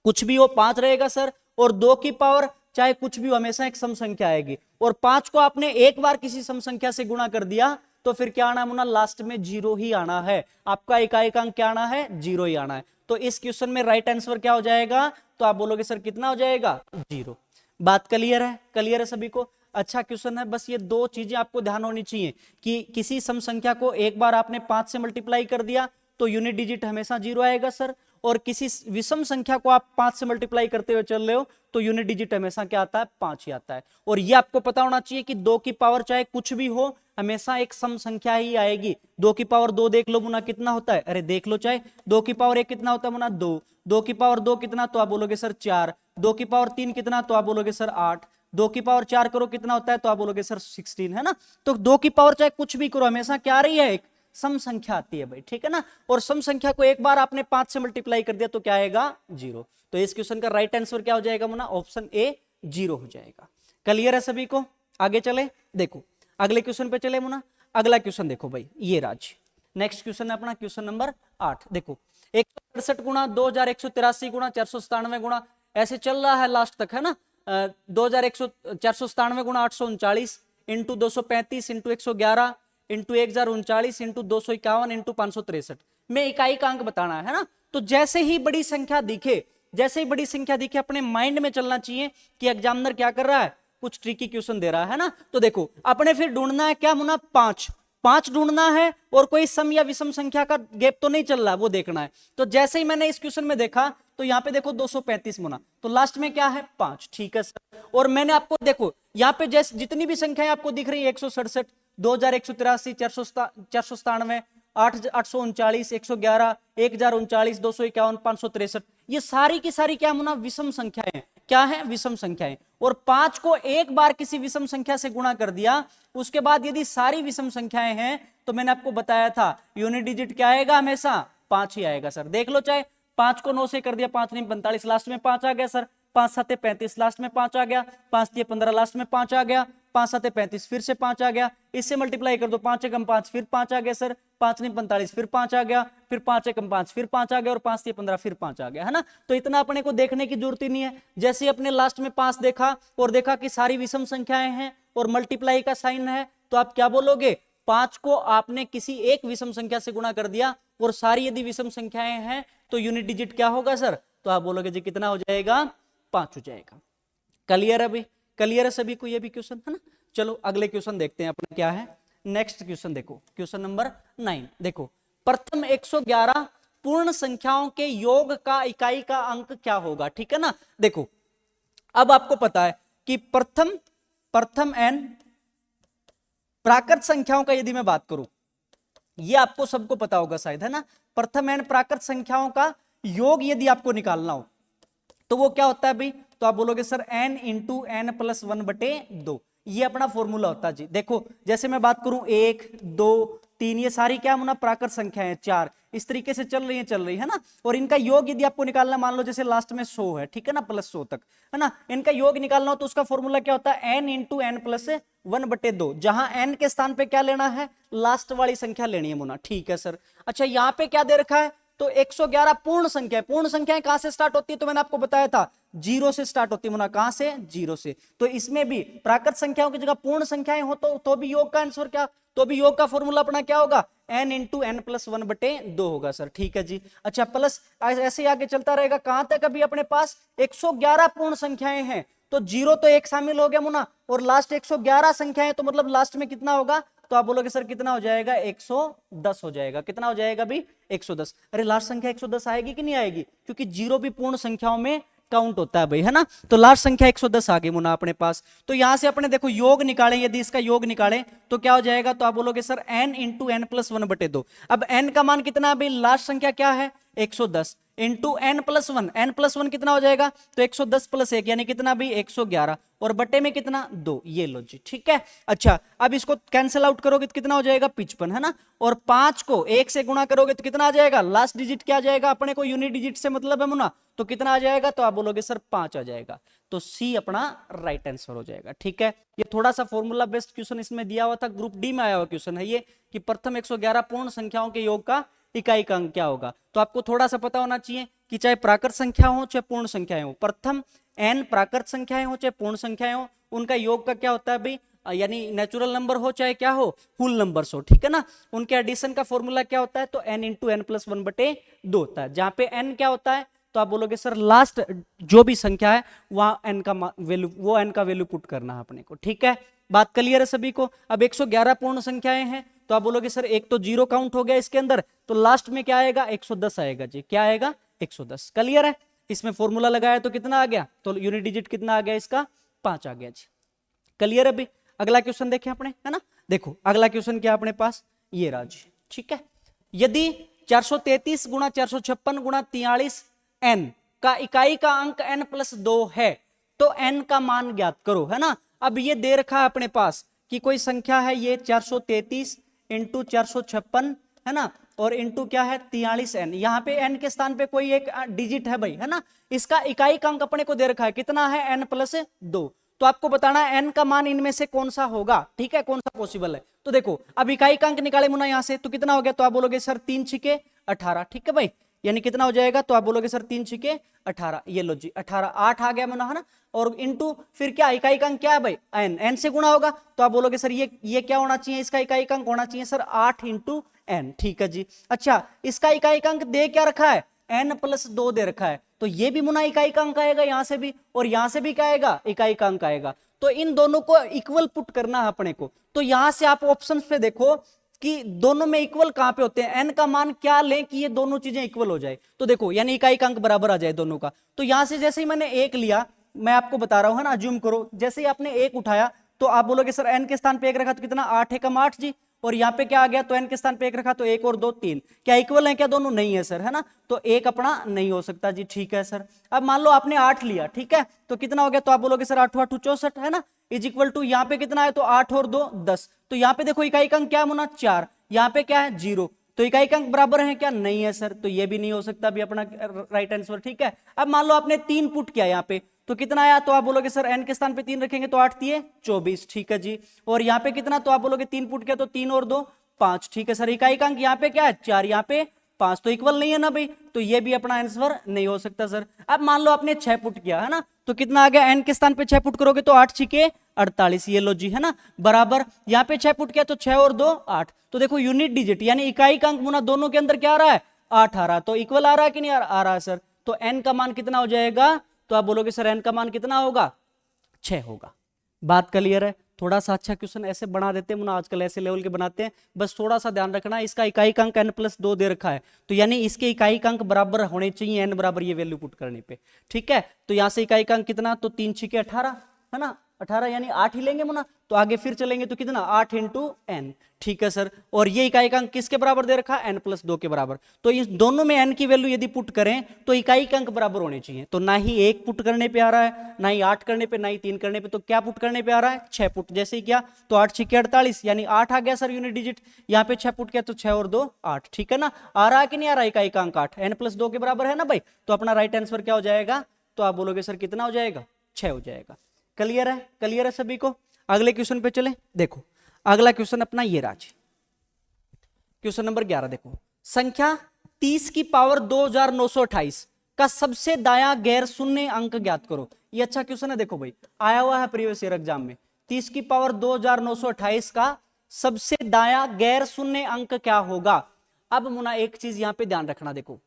कुछ भी हो 5 रहेगा सर, और 2 की पावर चाहे कुछ भी हो हमेशा एक सम संख्या आएगी। और 5 को आपने एक बार किसी सम संख्या से गुणा कर दिया तो फिर क्या आना मुना, लास्ट में 0 ही आना है, आपका इकाई का अंक क्या आना है, 0 ही आना है। तो इस क्वेश्चन में राइट आंसर क्या हो जाएगा, तो आप बोलोगे सर कितना हो जाएगा, 0। बात क्लियर है, क्लियर है सभी को। अच्छा क्वेश्चन है। बस ये दो चीजें आपको ध्यान होनी चाहिए कि किसी सम संख्या को एक बार आपने 5 से मल्टीप्लाई कर दिया तो यूनिट डिजिट हमेशा 0 आएगा सर, और किसी विषम संख्या को आप 5 से मल्टीप्लाई करते हुए चल रहे हो तो यूनिट डिजिट हमेशा क्या आता है, 5 ही आता है। और ये आपको पता होना चाहिए कि 2 की पावर चाहे कुछ भी हो हमेशा एक सम संख्या ही आएगी। 2 की पावर 2 देख लो मुना कितना होता है, अरे देख लो, चाहे 2 की पावर 1 कितना होता है मुना 2, 2 की पावर 2 कितना, तो आप बोलोगे सर 4, 2 की पावर 3 कितना, तो आप बोलोगे सर 8, 2 की पावर 4 करो कितना होता है, तो आप बोलोगे सर 16, है ना। तो 2 की पावर चाहे कुछ भी करो हमेशा क्या आ रही है, एक सम संख्या आती है भाई, ठीक है ना। और सम संख्या को एक बार आपने 5 से मल्टीप्लाई कर दिया तो क्या आएगा, 0। तो इस क्वेश्चन का राइट आंसर क्या हो जाएगा मुना, ऑप्शन ए 0 हो जाएगा। क्लियर है सभी को, आगे चले, देखो अगले क्वेश्चन पे चले मुना। अगला क्वेश्चन देखो भाई, ये राज नेक्स्ट क्वेश्चन है अपना क्वेश्चन नंबर 8। देखो 168 गुणा 2183 गुणा 497 गुणा ऐसे चल रहा है लास्ट तक, है ना। 497 गुणा 839 into 235 into 111 into 1039 into 251 into 563 में इकाई का अंक बताना है ना। तो जैसे ही बड़ी संख्या दिखे, जैसे ही बड़ी संख्या दिखे अपने माइंड में चलना चाहिए कि एग्जामिनर क्या कर रहा है, कुछ ट्रिकी क्वेश्चन दे रहा है ना। तो देखो अपने फिर ढूंढना है क्या मुना, 5 ढूंढना है, और कोई सम या विषम संख्या का गैप तो नहीं चल रहा, वो देखना है। तो जैसे ही मैंने इस क्वेश्चन में देखा तो यहाँ पे देखो 235 मुना, तो लास्ट में क्या है 5, ठीक है सर। और मैंने आपको देखो यहाँ पे जैसे जितनी भी संख्याएं आपको दिख रही है 167 2183 497 839 111 1039 251 563 ये सारी की सारी क्या मुना, विषम संख्याएं हैं। क्या है, विषम संख्याएं। और 5 को एक बार किसी विषम संख्या से गुणा कर दिया, उसके बाद यदि सारी विषम संख्याएं हैं तो मैंने आपको बताया था यूनिट डिजिट क्या आएगा, हमेशा 5 ही आएगा सर। देख लो, चाहे 5 को 9 से कर दिया, 5 नहीं 45 लास्ट में 5 आ गया सर, 5 7 35 लास्ट में 5 आ गया, 5 3 15 लास्ट में 5 आ गया, 5 7 35 फिर से 5 आ गया, इससे मल्टीप्लाई कर दो, 5 एकम 5 फिर 5 आ गया सर, 5 नहीं 45 फिर 5 आ गया, फिर 5 एकम 5 फिर 5 आ गया, और 5 3 15 फिर 5 आ गया, है ना। तो इतना अपने को देखने की जरूरत ही नहीं है। जैसे अपने लास्ट में 5 देखा और देखा कि सारी विषम संख्याएं हैं और मल्टीप्लाई का साइन है, तो आप क्या बोलोगे, 5 को आपने किसी एक विषम संख्या से गुणा कर दिया और सारी यदि विषम संख्याएं हैं तो यूनिट डिजिट क्या होगा सर, तो आप बोलोगे जी कितना हो जाएगा, 5 हो जाएगा। क्लियर है भाई, क्लियर है सभी को ये भी क्वेश्चन, है ना। चलो अगले क्वेश्चन देखते हैं अपना क्या है। नेक्स्ट क्वेश्चन देखो, क्वेश्चन नंबर 9। देखो प्रथम 111 पूर्ण संख्याओं के योग का इकाई का अंक क्या होगा, ठीक है ना। देखो अब आपको पता है कि प्रथम एन प्राकृत संख्याओं का यदि मैं बात करूं, ये आपको सबको पता होगा शायद, है ना। प्रथम एन प्राकृत संख्याओं का योग यदि आपको निकालना हो तो वो क्या होता है भाई, तो आप बोलोगे sir n into N plus 1/2, ये अपना फॉर्मूला होता है जी। देखो जैसे मैं बात करूं 1 2 3 ये सारी क्या मुना प्राकृत संख्या है, 4 इस तरीके से चल रही है ना। और इनका योग यदि आपको निकालना, मान लो जैसे लास्ट में 100 है, ठीक है ना, प्लस 100 तक, है ना। इनका योग निकालना हो तो उसका फॉर्मूला क्या होता है, n इंटू एन प्लस 1/2, जहां n के स्थान पे क्या लेना है, लास्ट वाली संख्या लेनी है मुना, ठीक है सर। अच्छा यहाँ पे क्या दे रखा है, तो 111 पूर्ण संख्या है। पूर्ण संख्याएं कहां से स्टार्ट होती है, तो मैंने आपको बताया था 0 से स्टार्ट होती है मुना, कहां से, 0 से। तो इसमें भी प्राकृत संख्याओं की जगह पूर्ण संख्याएं हो तो भी योग का आंसर क्या, तो भी योग का फॉर्मूला अपना क्या होगा, n इंटू एन प्लस 1/2 होगा सर, ठीक है जी। अच्छा प्लस ऐसे आगे चलता रहेगा, कहां तक, अभी अपने पास 111 पूर्ण संख्याएं हैं, तो 0 तो एक शामिल हो गया मुना, और लास्ट 111 संख्याएं, तो मतलब लास्ट में कितना होगा, तो आप बोलोगे सर कितना हो जाएगा, 110 हो जाएगा। कितना हो जाएगा भी, 110। अरे लास्ट संख्या 110 आएगी कि नहीं आएगी, क्योंकि 0 भी पूर्ण संख्याओं में काउंट होता है भाई, है ना। तो लास्ट संख्या 110 आ गई मुना अपने पास। तो यहां से अपने देखो योग निकालें, यदि इसका योग निकालें तो क्या हो जाएगा, तो आप बोलोगे sir n into N plus 1/2। अब n का मान कितना है भाई, लास्ट संख्या क्या है, 110 इंटू एन प्लस 1 कितना हो जाएगा, तो 110 प्लस 1 यानी कितना भी 111, और बटे में कितना 2, ये लो जी, ठीक है। अच्छा अब इसको कैंसिल आउट करोगे तो कितना हो जाएगा 55, है ना। और 5 को 1 से गुणा करोगे तो कितना आ जाएगा, लास्ट डिजिट क्या आ जाएगा, अपने को यूनिट डिजिट से मतलब है मुना, तो कितना आ जाएगा, तो आप बोलोगे सर 5 आ जाएगा। तो सी अपना राइट आंसर हो जाएगा, ठीक है। ये थोड़ा सा फॉर्मूला बेस्ड क्वेश्चन इसमें दिया हुआ था, ग्रुप डी में आया हुआ क्वेश्चन है ये, कि प्रथम 111 पूर्ण संख्याओं के योग का इकाई का अंक क्या होगा। तो आपको थोड़ा सा पता होना चाहिए कि चाहे प्राकृत संख्या हो चाहे पूर्ण संख्याएं हो, प्रथम n प्राकृत संख्याएं हो चाहे पूर्ण संख्याएं हो, उनका योग का क्या होता है भाई, यानी नेचुरल नंबर हो चाहे क्या हो, होल नंबर्स हो, ठीक है ना। उनके एडिशन का फॉर्मूला क्या होता है, तो n इंटू एन प्लस 1/2 होता है, जहां पे n क्या होता है, तो आप बोलोगे सर लास्ट जो भी संख्या है वहां एन का वैल्यू, वो एन का वैल्यू पुट करना है अपने को। ठीक है, बात क्लियर है सभी को। अब 111 पूर्ण संख्याएं हैं तो आप बोलोगे सर एक तो जीरो काउंट हो गया इसके अंदर, तो लास्ट में क्या आएगा 110 आएगा जी। क्या आएगा 110। क्लियर है, इसमें फॉर्मूला लगाया तो कितना आ गया, तो यूनिट डिजिट कितना आ गया इसका 5 आ गया जी। क्लियर है। अभी अगला क्वेश्चन देखें अपने, है ना। देखो अगला क्वेश्चन क्या अपने पास ये रहा जी। ठीक है, यदि 433 गुणा 456 गुणा 43 n का इकाई का अंक n प्लस 2 है तो n का मान ज्ञात करो, है ना। अब ये दे रखा है अपने पास कि कोई संख्या है ये 433 इंटू 456, है ना, और इंटू क्या है 43n। यहाँ पे n के स्थान पे कोई एक डिजिट है भाई, है ना। इसका इकाई का अंक अपने को दे रखा है कितना है n प्लस 2, तो आपको बताना है n का मान इनमें से कौन सा होगा। ठीक है, कौन सा पॉसिबल है। तो देखो अब इकाई का अंक निकाले मुना यहाँ से, तो कितना हो गया, तो आप बोलोगे सर 3 छिके 18। ठीक है भाई, यानी कितना हो जाएगा, तो आप बोलोगे सर 3 छिके 18। ये लो जी 18 8 आ गया मुना, है ना। और इंटू फिर क्या इकाई का अंक क्या है भाई n, n से गुणा होगा, तो आप बोलोगे सर ये क्या होना चाहिए, इसका इकाई का अंक होना चाहिए सर 8 इंटू n। ठीक है जी। अच्छा इसका इकाई का अंक दे क्या रखा है n प्लस 2 दे रखा है, तो ये भी मुना इकाई का अंक आएगा यहां से भी, और यहां से भी क्या आएगा इकाई का अंक आएगा। तो इन दोनों को इक्वल पुट करना है अपने को। तो यहां से आप ऑप्शंस पे देखो कि दोनों में इक्वल कहां पे होते हैं, n का मान क्या लें कि ये दोनों चीजें इक्वल हो जाए। तो देखो यानी इकाई का अंक बराबर आ जाए दोनों का। तो यहां से जैसे ही मैंने एक लिया, मैं आपको बता रहा हूं, है ना, अज्यूम करो जैसे ही आपने एक उठाया तो आप बोलोगे सर n के स्थान पे एक रखा तो कितना 8 एकम 8 जी, और यहाँ पे क्या आ गया, तो n के स्थान पे एक रखा तो 1 और 2 3। क्या इक्वल है क्या दोनों, नहीं है सर, है ना, तो एक अपना नहीं हो सकता जी। ठीक है सर, अब मान लो आपने 8 लिया, ठीक है, तो कितना हो गया, तो आप बोलोगे सर 8 8 64, है ना, इज इक्वल टू यहाँ पे कितना है, तो 8 और 2 10। तो यहाँ पे देखो इकाई का अंक क्या है मुना 4, यहाँ पे क्या है 0, तो इकाई का अंक बराबर है क्या, नहीं है सर, तो ये भी नहीं हो सकता भी अपना राइट आंसर। ठीक है, अब मान लो आपने 3 पुट किया यहाँ पे, तो कितना आया, तो आप बोलोगे सर n के स्थान पे 3 रखेंगे तो 8 3 24। ठीक है जी, और यहाँ पे कितना, तो आप बोलोगे 3 पुट किया तो 3 और 2 5। ठीक है सर, इकाई का अंक यहाँ पे क्या है 4, यहाँ पे 5, तो इक्वल नहीं है ना भाई, तो ये भी अपना आंसर नहीं हो सकता सर। अब मान लो आपने 6 पुट किया, है ना, तो कितना आ गया, n के स्थान पे 6 पुट करोगे तो 8 छिके 48, ये लो जी, है ना, बराबर यहाँ पे 6 पुट किया तो 6 और 2 8। तो देखो यूनिट डिजिट यानी इकाई का अंक मुना दोनों के अंदर क्या आ रहा है 8 आ रहा है, तो इक्वल आ रहा है कि नहीं आ रहा है सर। तो n का मान कितना हो जाएगा, तो आप बोलोगे सर n का मान कितना होगा 6 होगा। बात क्लियर है। थोड़ा सा अच्छा क्वेश्चन ऐसे बना देते हैं मुना, आजकल ऐसे लेवल के बनाते हैं, बस थोड़ा सा ध्यान रखना, इसका इकाई का अंक n प्लस 2 दे रखा है, तो यानी इसके इकाई का अंक बराबर होने चाहिए n बराबर ये वैल्यू पुट करने पे। ठीक है, तो यहां से इकाई का अंक कितना, तो 3 छिके 18, है ना, 18 यानी 8 ही लेंगे मुना, तो आगे फिर चलेंगे तो कितना 8 इंटू n। ठीक है सर, और ये इकाई का अंक किसके बराबर दे रखा है n प्लस 2 के बराबर, तो इस दोनों में n की वैल्यू यदि पुट करें तो इकाई का अंक बराबर होने चाहिए। तो ना ही 1 पुट करने पे आ रहा है, ना ही 8 करने पे, ना ही 3 करने पे, तो क्या पुट करने पे आ रहा है 6 पुट। जैसे ही किया तो 8 छिके 48 यानी 8 आ गया सर यूनिट डिजिट, यहाँ पे 6 पुट किया तो 6 और 2 8। ठीक है ना, आ रहा है कि नहीं आ रहा इकाई का अंक 8 n प्लस 2 के बराबर है ना भाई, तो अपना राइट आंसर क्या हो जाएगा, तो आप बोलोगे सर कितना हो जाएगा 6 हो जाएगा। क्लियर है, क्लियर है सभी को। अगले क्वेश्चन पे चले। देखो अगला क्वेश्चन अपना ये राज, क्वेश्चन नंबर 11। देखो संख्या 30 की पावर 2928 का सबसे दाया गैर शून्य अंक ज्ञात करो। ये अच्छा क्वेश्चन है, देखो भाई आया हुआ है प्रीवियस ईयर एग्जाम में। 30 की पावर 2928 का सबसे दाया गैर शून्य अंक क्या होगा। अब मुना एक चीज यहां पे ध्यान रखना, देखो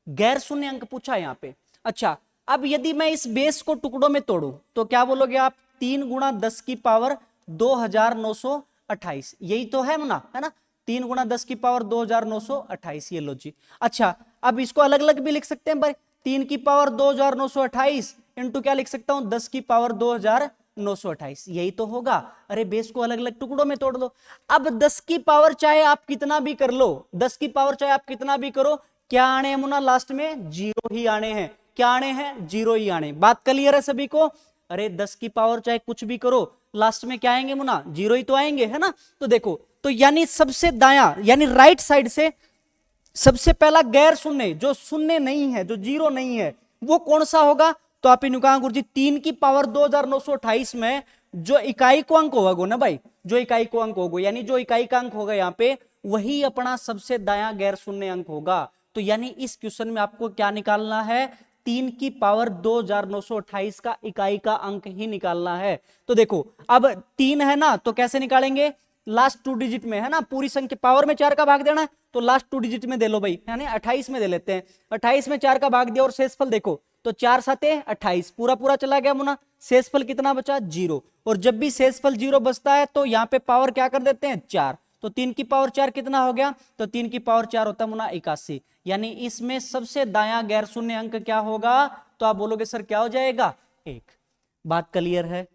गैर शून्य अंक पूछा है यहाँ पे। अच्छा अब यदि मैं इस बेस को टुकड़ों में तोड़ूं तो क्या बोलोगे आप, 3 गुणा 10 की पावर 2928, यही तो है मुना, है ना, 3 गुणा 10 की पावर 2928, ये लो जी। अच्छा अब इसको अलग अलग भी लिख सकते हैं भाई, 3 की पावर 2928 इंटू क्या लिख सकता हूं 10 की पावर 2928, यही तो होगा। अरे बेस को अलग अलग टुकड़ों में तोड़ दो। अब 10 की पावर चाहे आप कितना भी कर लो, 10 की पावर चाहे आप कितना भी करो, क्या आने हैं मुना, लास्ट में 0 ही आने हैं। क्या आने हैं, 0 ही आने। बात क्लियर है सभी को। अरे 10 की पावर चाहे कुछ भी करो, लास्ट में क्या आएंगे मुना, 0 ही तो आएंगे, है ना। तो देखो तो यानी सबसे दाया यानी राइट साइड से सबसे पहला गैर शून्य, जो शून्य नहीं है, जो 0 नहीं है, वो कौन सा होगा, तो आप इन कहा गुरुजी 3 की पावर 2928 में जो इकाई को अंक होगा ना भाई, जो इकाई को अंक होगा यानी जो इकाई का अंक होगा यहाँ पे वही अपना सबसे दाया गैर शून्य अंक होगा। तो यानी इस क्वेश्चन में आपको क्या निकालना है, 3 की पावर 2928 का इकाई का अंक ही निकालना है। तो देखो अब 3 है ना, तो कैसे निकालेंगे, लास्ट 2 डिजिट में, है ना, पूरी संख्या पावर में 4 का भाग देना है तो लास्ट 2 डिजिट में दे लो भाई, है ना, 28 में दे लेते हैं। 28 में 4 का भाग दिया और शेषफल देखो तो 4 7 28, पूरा पूरा चला गया मुना, शेषफल कितना बचा 0। और जब भी शेषफल 0 बचता है तो यहाँ पे पावर क्या कर देते हैं 4, तो 3 की पावर 4 कितना हो गया, तो 3 की पावर 4 होता है मुना 81। यानी इसमें सबसे दायां गैर शून्य अंक क्या होगा, तो आप बोलोगे सर क्या हो जाएगा 1। बात क्लियर है,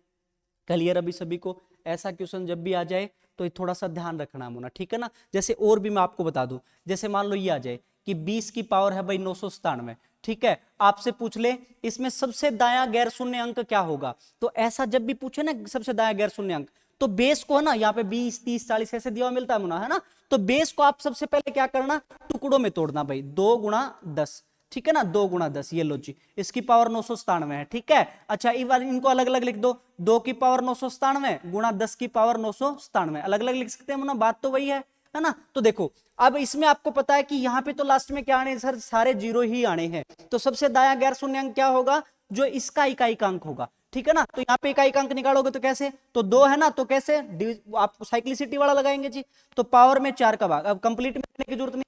क्लियर अभी सभी को। ऐसा क्वेश्चन जब भी आ जाए तो ये थोड़ा सा ध्यान रखना मुना, ठीक है ना। जैसे और भी मैं आपको बता दूं, जैसे मान लो ये आ जाए कि 20 की पावर है भाई 997, ठीक है, आपसे पूछ ले इसमें सबसे दायां गैर शून्य अंक क्या होगा, तो ऐसा जब भी पूछे ना सबसे दायां गैर शून्य अंक, तो बेस को है ना यहाँ पे 20 30 40 ऐसे दिया हुआ मिलता है मुना, है ना, तो बेस को आप सबसे पहले क्या करना, टुकड़ों में तोड़ना भाई, 2 गुणा 10, ठीक है ना, 2 गुणा 10, ये लो जी, इसकी पावर 997 है, ठीक है। अच्छा इनको अलग अलग लिख दो, 2 की पावर 997 गुणा 10 की पावर 997, अलग अलग लिख सकते हैं मुना, बात तो वही है ना। तो देखो अब इसमें आपको पता है कि यहाँ पे तो लास्ट में क्या आने सर, सारे 0 ही आने हैं, तो सबसे दायां गैर शून्य अंक क्या होगा, जो इसका इकाई अंक होगा, ठीक है ना। तो यहाँ पे इकाई अंक निकालोगे तो कैसे, तो 2 है ना, तो कैसे आप साइक्लिसिटी वाला लगाएंगे जी, तो पावर में 4 का भाग, अब कंप्लीट में करने की जरूरत नहीं,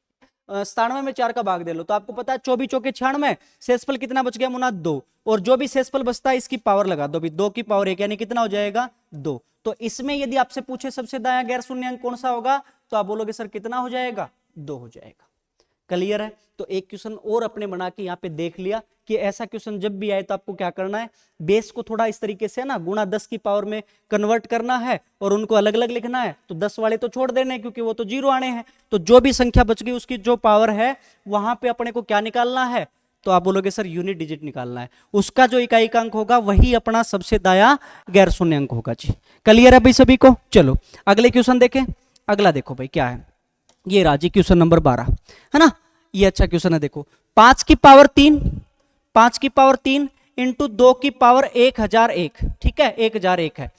97 में 4 का भाग दे लो तो आपको पता है 24 चौके 96, शेषफल कितना बच गया मुना 2, और जो भी शेषफल बचता है इसकी पावर लगा दो भी, 2 की पावर 1 यानी कितना हो जाएगा 2। तो इसमें यदि आपसे पूछे सबसे दायां गैर शून्य अंक कौन सा होगा, तो आप बोलोगे सर कितना हो जाएगा 2 हो जाएगा। क्लियर है। तो एक क्वेश्चन और अपने बना के यहाँ पे देख लिया कि ऐसा क्वेश्चन जब भी आए तो आपको क्या करना है, बेस को थोड़ा इस तरीके से ना गुणा 10 की पावर में कन्वर्ट करना है और उनको अलग अलग लिखना है, तो 10 वाले तो छोड़ देने क्योंकि वो तो 0 आने हैं, तो जो भी संख्या बच गई उसकी जो पावर है वहां पे अपने को क्या निकालना है, तो आप बोलोगे सर यूनिट डिजिट निकालना है, उसका जो इकाई का अंक होगा वही अपना सबसे दायां गैर शून्य अंक होगा जी। क्लियर है भाई सभी को। चलो अगले क्वेश्चन देखें, अगला देखो भाई क्या है, ये राजी क्वेश्चन नंबर 12 है ना, ये अच्छा क्वेश्चन है। देखो 5 की पावर 3, 5 की पावर 3 इंटू 2 की पावर 1001, ठीक है 1001 है,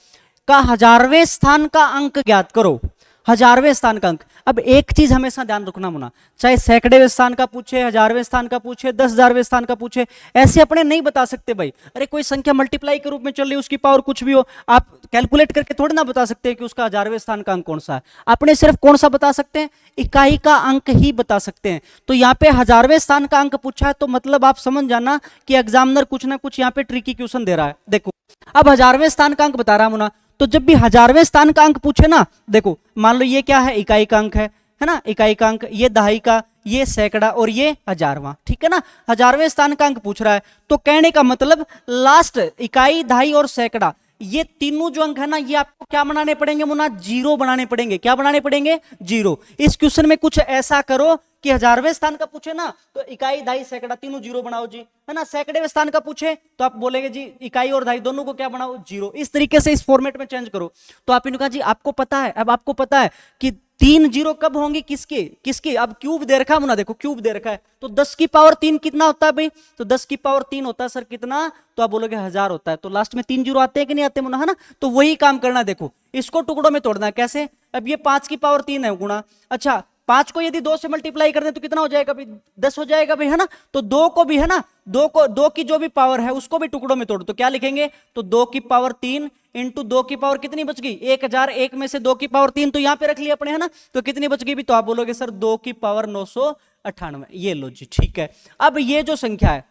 का 1000वें स्थान का अंक ज्ञात करो, 1000वें स्थान का अंक। अब एक चीज हमेशा ध्यान रखना मुना, चाहे सैकड़ेवें स्थान का पूछे, 1000वें स्थान का पूछे, 10,000वें स्थान का पूछे, ऐसे अपने नहीं बता सकते भाई। अरे कोई संख्या मल्टीप्लाई के रूप में चल रही है, उसकी पावर कुछ भी हो, आप कैलकुलेट करके थोड़ी ना बता सकते हैं कि उसका 1000वें स्थान का अंक कौन सा है। अपने सिर्फ कौन सा बता सकते हैं, इकाई का अंक ही बता सकते हैं। तो यहाँ पे 1000वें स्थान का अंक पूछा है तो मतलब आप समझ जाना कि एग्जामिनर कुछ ना कुछ यहाँ पे ट्रिकी क्वेश्चन दे रहा है। देखो अब 1000वें स्थान का अंक बता रहा है मुना, तो जब भी 1000वें स्थान का अंक पूछे ना, देखो मान लो ये क्या है, इकाई का अंक है ना, इकाई का अंक, ये दहाई का, ये सैकड़ा और ये 1000वां, ठीक है ना, 1000वें स्थान का अंक पूछ रहा है, तो कहने का मतलब लास्ट इकाई, दहाई और सैकड़ा, ये तीनों जो अंक है ना, ये आपको क्या बनाने पड़ेंगे मुना, 0 बनाने पड़ेंगे। क्या बनाने पड़ेंगे, 0। इस क्वेश्चन में कुछ ऐसा करो कि 1000वें स्थान का पूछे ना तो इकाई, दहाई, सैकड़ा तीनों 0 बनाओ जी, है ना। सैकड़ेवें स्थान का पूछे तो आप बोलेंगे जी इकाई और दहाई दोनों को क्या बनाओ 0। इस तरीके से इस फॉर्मेट में चेंज करो। तो आप इन्होंने कहा जी आपको पता है, अब आपको पता है कि 3 0 कब होंगी, किसके किसके, अब क्यूब दे रखा है मुना, देखो क्यूब दे रखा है, तो 10 की पावर 3 कितना होता है भाई, तो 10 की पावर 3 होता है सर कितना, तो आप बोलोगे 1000 होता है, तो लास्ट में 3 0 आते हैं कि नहीं आते मुना, है ना। तो वही काम करना, देखो इसको टुकड़ों में तोड़ना है, कैसे, अब ये 5 की पावर 3 है गुणा, अच्छा 5 को यदि 2 से मल्टीप्लाई कर दे तो कितना हो जाएगा भाई, 10 हो जाएगा भाई, है ना। तो 2 को भी, है ना, 2 की जो भी पावर है उसको भी टुकड़ों में तोड़ो, तो क्या लिखेंगे, तो 2 की पावर 3 इंटू 2 की पावर कितनी बच गई, 1001 में से 2 की पावर 3 तो यहां पे रख लिया अपने, है ना, तो कितनी बच गई भी, तो आप बोलोगे सर 2 की पावर 998, ये लो जी, ठीक है। अब ये जो संख्या है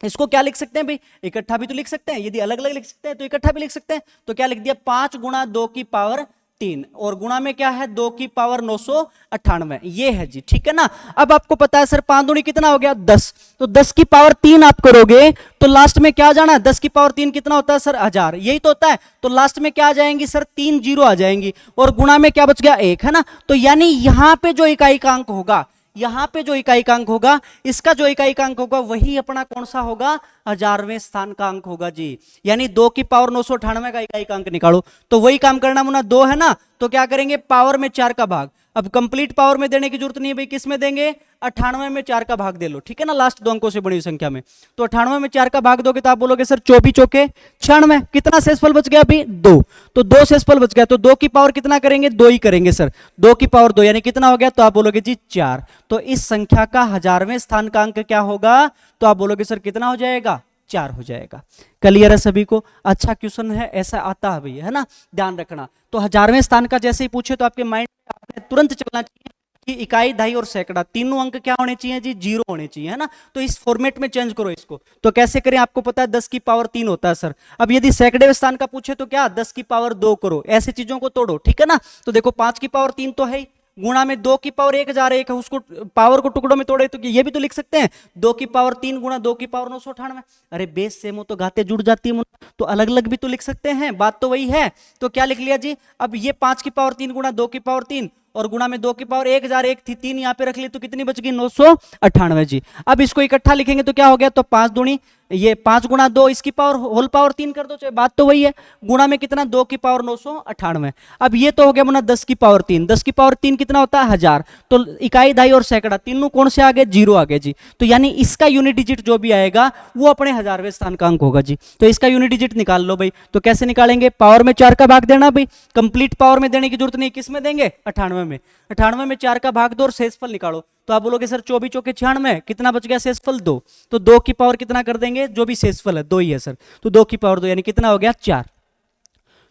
इसको क्या लिख सकते हैं भाई, इकट्ठा भी तो लिख सकते हैं, यदि अलग अलग लिख सकते हैं तो इकट्ठा भी लिख सकते हैं। तो क्या लिख दिया, 5 गुणा 2 की पावर 3 और गुणा में क्या है 2 की पावर 998, ये है जी, ठीक है ना। अब आपको पता है सर 5 दूनी कितना हो गया 10, तो 10 की पावर 3 आप करोगे तो लास्ट में क्या जाना है, 10 की पावर 3 कितना होता है सर 1000, यही तो होता है। तो लास्ट में क्या आ जाएंगी सर 3 0 आ जाएंगी और गुणा में क्या बच गया 1, है ना। तो यानी यहां पे जो इकाई का अंक होगा, यहां पे जो इकाई का अंक होगा, इसका जो इकाई का अंक होगा वही अपना कौन सा होगा, 1000वें स्थान का अंक होगा जी। यानी 2 की पावर 998 का इकाई का अंक निकालो, तो वही काम करना मुना, 2 है ना, तो क्या करेंगे पावर में 4 का भाग, अब कंप्लीट पावर में देने की जरूरत नहीं है भाई, किस में देंगे, 98 में 4 का भाग दे लो, ठीक है ना, लास्ट 2 अंकों से बड़ी संख्या में। तो 98 में 4 का भाग दोगे तो आप बोलोगे सर 24 चौके 96, कितना शेषफल बच गया अभी 2, तो 2 शेषफल बच गया, तो 2 की पावर कितना करेंगे, 2 ही करेंगे सर, 2 की पावर 2 यानी कितना हो गया, तो आप बोलोगे जी 4। तो इस संख्या का 1000वें स्थान का अंक क्या होगा, तो आप बोलोगे सर कितना हो जाएगा 4 हो जाएगा। क्लियर है सभी को? अच्छा क्वेश्चन है, ऐसा आता है भैया, है ना, ध्यान रखना। तो 1000वें स्थान का जैसे ही पूछे तो आपके माइंड में आपने तुरंत चलना चाहिए कि इकाई, दहाई और सैकड़ा तीनों अंक क्या होने चाहिए जी? 0 होने चाहिए, है ना। तो इस फॉर्मेट में चेंज करो इसको। तो कैसे करें? आपको पता है 10 की पावर 3 होता है सर। अब यदि सैकड़े स्थान का पूछे तो क्या 10 की पावर 2 करो, ऐसे चीजों को तोड़ो, ठीक है ना। तो देखो 5 की पावर 3 तो है ही, गुणा में 2 की पावर 1 जा रहा है, उसको पावर को टुकड़ों में तोड़े तो ये भी तो लिख सकते हैं 2 की पावर 3 गुणा 2 की पावर 998। अरे बेस सेम हो तो घाते जुड़ जाती है, तो अलग अलग भी तो लिख सकते हैं, बात तो वही है। तो क्या लिख लिया जी? अब ये 5 की पावर 3 गुणा 2 की पावर 3 और गुणा में 2 की पावर 1 हजार 1 थी, 3 यहां पे रख ली तो कितनी बच गई? 998 जी। अब इसको इकट्ठा लिखेंगे तो क्या हो गया? तो 5 दूनी ये 5 गुणा 2 इसकी पावर होल पावर 3 कर दो, चाहे बात तो वही है। गुणा में कितना? 2 की पावर 998। अब ये तो हो गया मुना 10 की पावर 3, 10 की पावर 3 कितना होता है? 1000। तो इकाई, दहाई और सैकड़ा तीनों कौन से आगे? 0 आगे जी। तो यानी इसका यूनिट डिजिट जो भी आएगा वो अपने 1000वें स्थान का अंक होगा जी। तो इसका यूनिट डिजिट निकाल लो भाई। तो कैसे निकालेंगे? पावर में 4 का भाग देना भाई, कंप्लीट पावर में देने की जरूरत नहीं, किस में देंगे? 98 में। 98 में 4 का भाग दो और शेषफल निकालो। तो आप बोलोगे सर 24 चौके 96, कितना बच गया? शेषफल 2। तो 2 की पावर कितना कर देंगे? जो भी शेषफल है 2 ही है सर, तो 2 की पावर 2 यानी कितना हो गया? 4।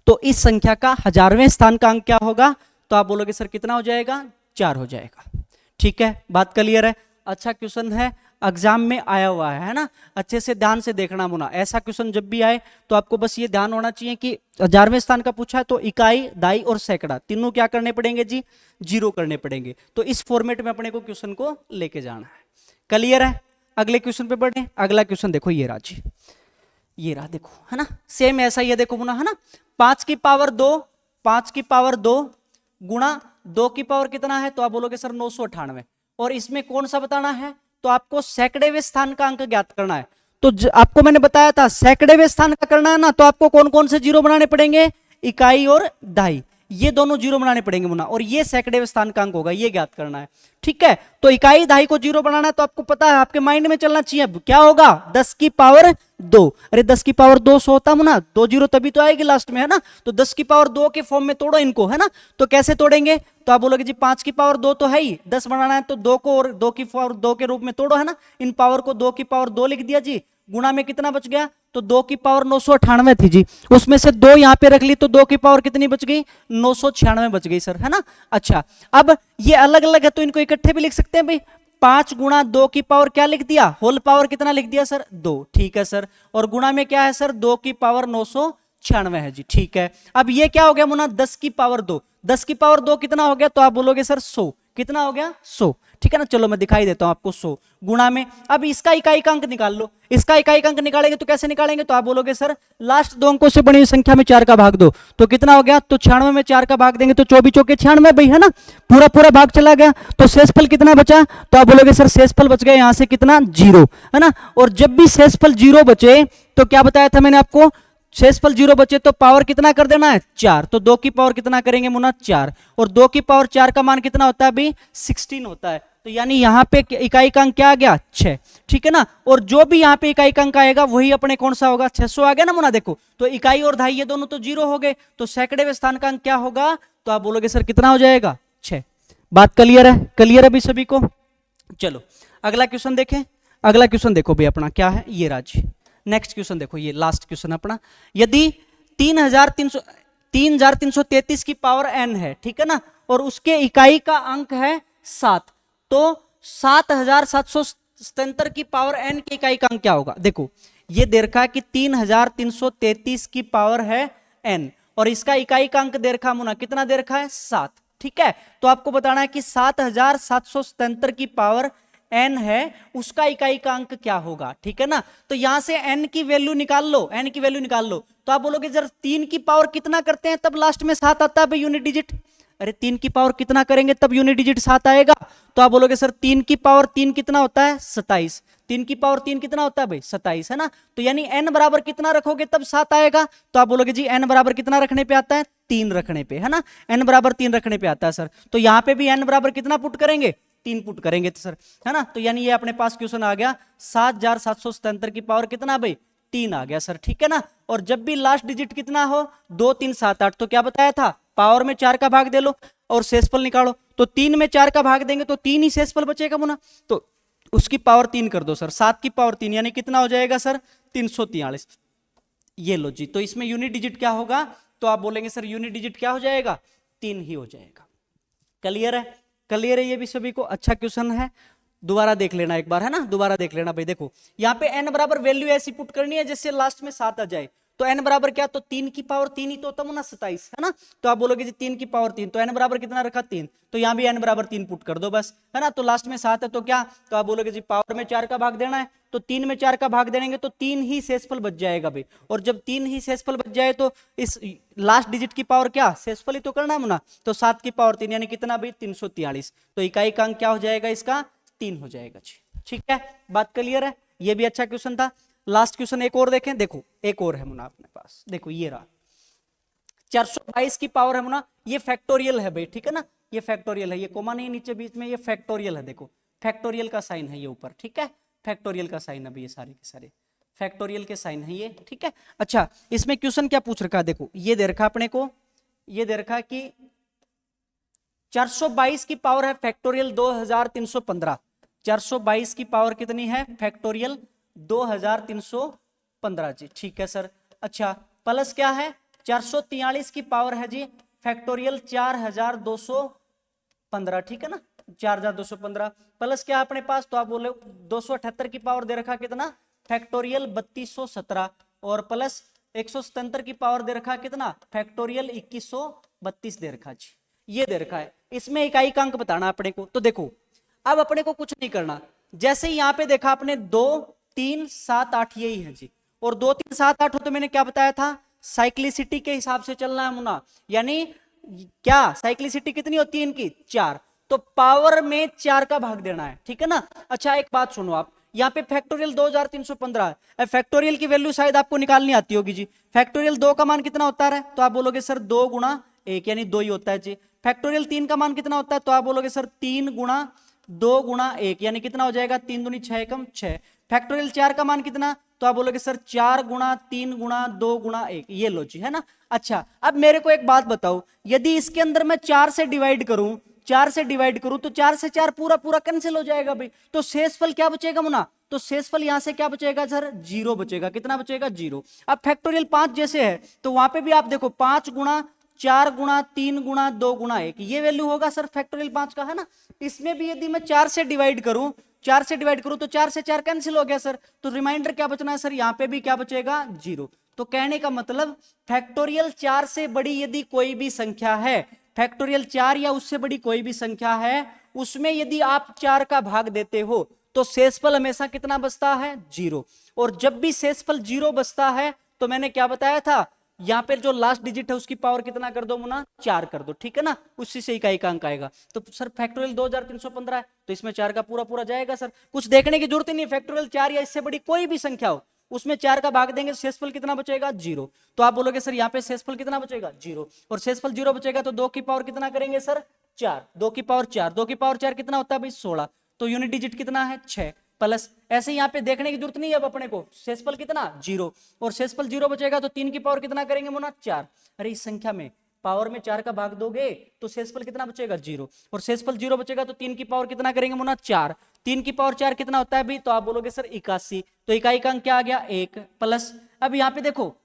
तो इस संख्या का 1000वें स्थान का अंक क्या होगा? तो आप बोलोगे सर कितना हो जाएगा? 4 हो जाएगा। ठीक है, बात क्लियर है? अच्छा क्वेश्चन है, एग्जाम में आया हुआ है ना, अच्छे से ध्यान से देखना मुना। ऐसा क्वेश्चन जब भी आए तो आपको बस ये ध्यान होना चाहिए कि 1000वें स्थान का पूछा है तो इकाई, दाई और सैकड़ा तीनों क्या करने पड़ेंगे जी? 0 करने पड़ेंगे। तो इस फॉर्मेट में अपने को क्वेश्चन को लेके जाना है। क्लियर है? अगले क्वेश्चन पे बढ़े। अगला क्वेश्चन देखो, ये रहा जी, ये रहा, देखो है ना, सेम ऐसा ही है, देखो मुना, है ना। 5 की पावर 2, 5 की पावर 2 गुणा 2 की पावर कितना है? तो आप बोलोगे सर 998। और इसमें कौन सा बताना है? तो आपको सैकड़ेवें स्थान का अंक ज्ञात करना है। तो आपको मैंने बताया था सैकड़ेवें स्थान का करना है ना, तो आपको कौन कौन से 0 बनाने पड़ेंगे? इकाई और दहाई, ये दोनों 0 बनाने पड़ेंगे मुना, और ये सैकड़ेवें स्थान का अंक होगा, ये ज्ञात करना है। ठीक है, तो इकाई दहाई को 0 बनाना है तो आपको पता है, आपके माइंड में चलना चाहिए क्या होगा? 10 की पावर 2। अरे 10 की पावर 2 100 होता मुना, 2 0 तभी तो आएगी लास्ट में, है ना। तो 10 की पावर 2 के फॉर्म में तोड़ो इनको, है ना। तो कैसे तोड़ेंगे? तो आप बोलोगे जी 5 की पावर 2 तो है ही, 10 बनाना है तो 2 को और 2 की पावर 2 के रूप में तोड़ो, है ना। इन पावर को 2 की पावर 2 लिख दिया जी। गुणा में कितना बच गया? तो 2 की पावर 998 थी जी, उसमें से 2 यहां पे रख ली तो 2 की पावर कितनी बच गई? 996 बच गई सर, है ना। अच्छा, अब ये अलग अलग है तो इनको इकट्ठे भी लिख सकते हैं भाई। 5 गुणा 2 की पावर क्या लिख दिया? होल पावर कितना लिख दिया सर? 2। ठीक है सर, और गुणा में क्या है सर? 2 की पावर 996 है जी। ठीक है, अब ये क्या हो गया मुना? 10 की पावर 2। 10 की पावर 2 कितना हो गया? तो आप बोलोगे सर 100। कितना हो गया? 100। ठीक है ना, चलो मैं दिखाई देता हूं आपको। 100 गुणा में, अब इसका इकाई का अंक निकाल लो। इसका इकाई का अंक निकालेंगे तो कैसे निकालेंगे? तो आप बोलोगे सर लास्ट 2 अंकों से बनी हुई संख्या में 4 का भाग दो, तो कितना हो गया? तो 96 में 4 का भाग देंगे तो 24 चौके 96 भाई, है ना। पूरा पूरा भाग चला गया, तो शेषफल कितना बचा? तो आप बोलोगे सर शेषफल बच गया यहां से कितना? 0, है ना। और जब भी शेषफल 0 बचे तो क्या बताया था मैंने आपको? शेषफल 0 बचे तो पावर कितना कर देना है? 4। तो 2 की पावर कितना करेंगे मुना? 4। और 2 की पावर 4 का मान कितना होता है अभी? 16 होता है। तो यानी यहां पे इकाई का अंक क्या आ गया? 6। ठीक है ना, और जो भी यहां पे इकाई का अंक आएगा वही अपने कौन सा होगा? 600 आ गया ना मुना, देखो। तो इकाई और दहाई ये दोनों तो 0 हो गए, तो सैकड़ेवें स्थान का अंक क्या होगा? तो आप बोलोगे सर कितना हो जाएगा? 6। बात क्लियर है? क्लियर है अभी सभी को? चलो अगला क्वेश्चन देखें। अगला क्वेश्चन देखो भाई अपना क्या है, ये राज। नेक्स्ट क्वेश्चन देखो, ये लास्ट क्वेश्चन अपना। यदि 3333 की पावर n है, ठीक है ना, और उसके इकाई का अंक है 7, तो 7777 की पावर n की इकाई का अंक क्या होगा? देखो ये दे रखा है कि 3333 की पावर है n, और इसका इकाई का अंक दे रखा मुना, कितना दे रखा है? 7। ठीक है, तो आपको बताना है कि 7777 की पावर n है, उसका इकाई का अंक क्या होगा। ठीक है ना, तो यहां से n की वैल्यू निकाल लो, n की वैल्यू निकाल लो। तो आप बोलोगे जब 3 की पावर कितना करते हैं तब लास्ट में 7 आता है भाई, यूनिट डिजिट। अरे 3 की पावर कितना करेंगे तब यूनिट डिजिट 7 आएगा? तो आप बोलोगे सर 3 की पावर 3 कितना होता है? 27। 3 की पावर 3 कितना होता है भाई? 27, है ना। तो यानी n बराबर कितना रखोगे तब 7 आएगा? तो आप बोलोगे जी n बराबर कितना रखने पे आता है? 3 रखने पे, है ना। n बराबर 3 रखने पे आता है सर। तो यहां पे भी n बराबर कितना पुट करेंगे? 3 पुट करेंगे तो सर, है ना। तो यानी ये अपने पास क्वेश्चन आ गया 7777 की पावर कितना भाई? 3 आ गया सर। ठीक है ना, और जब भी लास्ट डिजिट कितना हो 2 3 7 8, तो क्या बताया था? पावर में 4 का भाग दे लो और शेषफल निकालो। तो 3 में 4 का भाग देंगे तो 3 ही शेषफल बचेगा मुना, तो उसकी पावर 3 कर दो सर। 7 की पावर 3 यानी कितना हो जाएगा सर? 343। ये लो जी, तो इसमें यूनिट डिजिट क्या होगा, तो आप बोलेंगे सर यूनिट डिजिट क्या हो जाएगा, 3 ही हो जाएगा। क्लियर है, क्लियर है ये भी सभी को। अच्छा क्वेश्चन है, दोबारा देख लेना एक बार, है ना, दोबारा देख लेना भाई। देखो यहाँ पे n बराबर वैल्यू ऐसी पुट करनी है जिससे लास्ट में 7 आ जाए। तो n बराबर क्या, तो 3 की पावर 3 ही तो होता है ना, 27, है ना। तो आप बोलोगे जी 3 की पावर 3, तो n बराबर कितना रखा, 3, तो यहाँ भी n बराबर 3 पुट कर दो बस, है ना। तो लास्ट में 7 है, तो क्या, तो आप बोलोगे जी पावर में 4 का भाग देना है, तो 3 में 4 का भाग देंगे तो 3 ही शेषफल बच जाएगा भाई। और जब 3 ही शेषफल बच जाए तो इस लास्ट डिजिट की पावर क्या, शेषफल ही तो करना है ना। तो 7 की पावर 3 यानी कितना भाई, 343। तो इकाई का अंक क्या हो जाएगा इसका, 3 हो जाएगा जी। ठीक है, बात क्लियर है, ये भी अच्छा क्वेश्चन था। लास्ट क्वेश्चन एक और देखें, देखो एक और है मुना अपने पास, देखो ये रहा 422 की पावर है मुना, ये फैक्टोरियल है भाई, ठीक है ना, ये फैक्टोरियल है, ये कोमा नहीं नीचे बीच में, ये फैक्टोरियल है, देखो फैक्टोरियल का साइन है ये ऊपर, ठीक है, फैक्टोरियल का साइन है ये सारे के सारे फैक्टोरियल के साइन है ये, ठीक है। अच्छा इसमें क्वेश्चन क्या पूछ रखा है, देखो ये दे रखा अपने को, ये दे रखा कि 422 की पावर है फैक्टोरियल 2315, 422 की पावर कितनी है, फैक्टोरियल 2315 जी, ठीक है सर। अच्छा प्लस क्या है, 443 की पावर है जी फैक्टोरियल 4215, ठीक है ना, 4215 प्लस क्या है अपने पास, तो आप बोले 278 की पावर दे रखा कितना, फैक्टोरियल 3217, और प्लस 177 की पावर दे रखा कितना, फैक्टोरियल 2132 दे रखा जी, ये दे रखा है। इसमें इकाई का अंक बताना अपने को। तो देखो अब अपने को कुछ नहीं करना, जैसे यहाँ पे देखा आपने 2 3 7 8 यही है जी, और 2 3 7 8 हो तो मैंने क्या बताया था, साइक्लिसिटी के हिसाब से चलना है मुना, यानी क्या साइक्लिसिटी कितनी होती है इनकी, 4, तो पावर में 4 का भाग देना है, ठीक है ना। अच्छा एक बात सुनो आप, यहाँ पे फैक्टोरियल 2315 है, फैक्टोरियल की वैल्यू शायद आपको निकालनी आती होगी जी। फैक्टोरियल 2 का मान कितना होता है, तो आप बोलोगे सर 2 गुणा 1 यानी 2 ही होता है जी। फैक्टोरियल 3 का मान कितना होता है, तो आप बोलोगे सर 3 गुणा 2 गुणा 1 यानी कितना हो जाएगा, 3 दूनी 6 एकम 6। फैक्टोरियल 4 का मान कितना, तो आप बोलोगे सर 4 गुणा 3 गुणा 2 गुणा 1, ये लो जी, है ना। अच्छा अब मेरे को एक बात बताओ, यदि इसके अंदर मैं 4 से डिवाइड करूं, 4 से डिवाइड करूं तो 4 से 4 पूरा पूरा कैंसिल हो जाएगा भाई, तो शेषफल क्या बचेगा मुना, तो शेषफल यहां से क्या बचेगा सर, 0 बचेगा, कितना बचेगा, 0। अब फैक्टोरियल 5 जैसे है तो वहां पे भी आप देखो 5 गुणा 4 गुणा 3 गुणा 2 गुणा 1, ये वैल्यू होगा सर फैक्टोरियल 5 का, है ना। इसमें भी यदि मैं 4 से डिवाइड करूं, 4 से डिवाइड करूं तो 4 से 4 कैंसिल हो गया सर, तो रिमाइंडर क्या बचना है सर, यहां पे भी क्या बचेगा, 0। तो कहने का मतलब फैक्टोरियल 4 से बड़ी यदि कोई भी संख्या है, फैक्टोरियल 4 या उससे बड़ी कोई भी संख्या है, उसमें यदि आप 4 का भाग देते हो तो शेषफल हमेशा कितना बचता है, 0। और जब भी शेषफल 0 बचता है तो मैंने क्या बताया था, यहां पर जो लास्ट डिजिट है उसकी पावर कितना कर दो मुना, 4 कर दो, ठीक है ना, उसी से इकाई का अंक आएगा। तो सर फैक्टोरियल 2315 है तो इसमें 4 का पूरा पूरा जाएगा सर, कुछ देखने की जरूरत ही नहीं, फैक्टोरियल 4 या इससे बड़ी कोई भी संख्या हो उसमें 4 का भाग देंगे, शेषफल कितना बचेगा, 0। तो आप बोलोगे सर यहाँ पे शेषफल कितना बचेगा, 0, और शेषफल 0 बचेगा तो 2 की पावर कितना करेंगे सर, 4, 2 की पावर 4, 2 की पावर 4 कितना होता है भाई, 16, तो यूनिट डिजिट कितना है, 6, प्लस ऐसे यहाँ पे देखने की जरूरत नहीं है अब अपने को, शेषफल कितना, 0, और शेषफल 0 बचेगा तो 3 की पावर कितना करेंगे मुना, 4। अरे इस संख्या में पावर में 4 का भाग दोगे तो शेषफल कितना बचेगा, 0, और शेषफल 0 बचेगा तो 3 की पावर कितना करेंगे मुना, 4, 3 की पावर 4 कितना होता है भाई, तो आप बोलोगे सर 81, तो इकाई का अंक क्या आ गया, 1, प्लस अब यहाँ पे देखो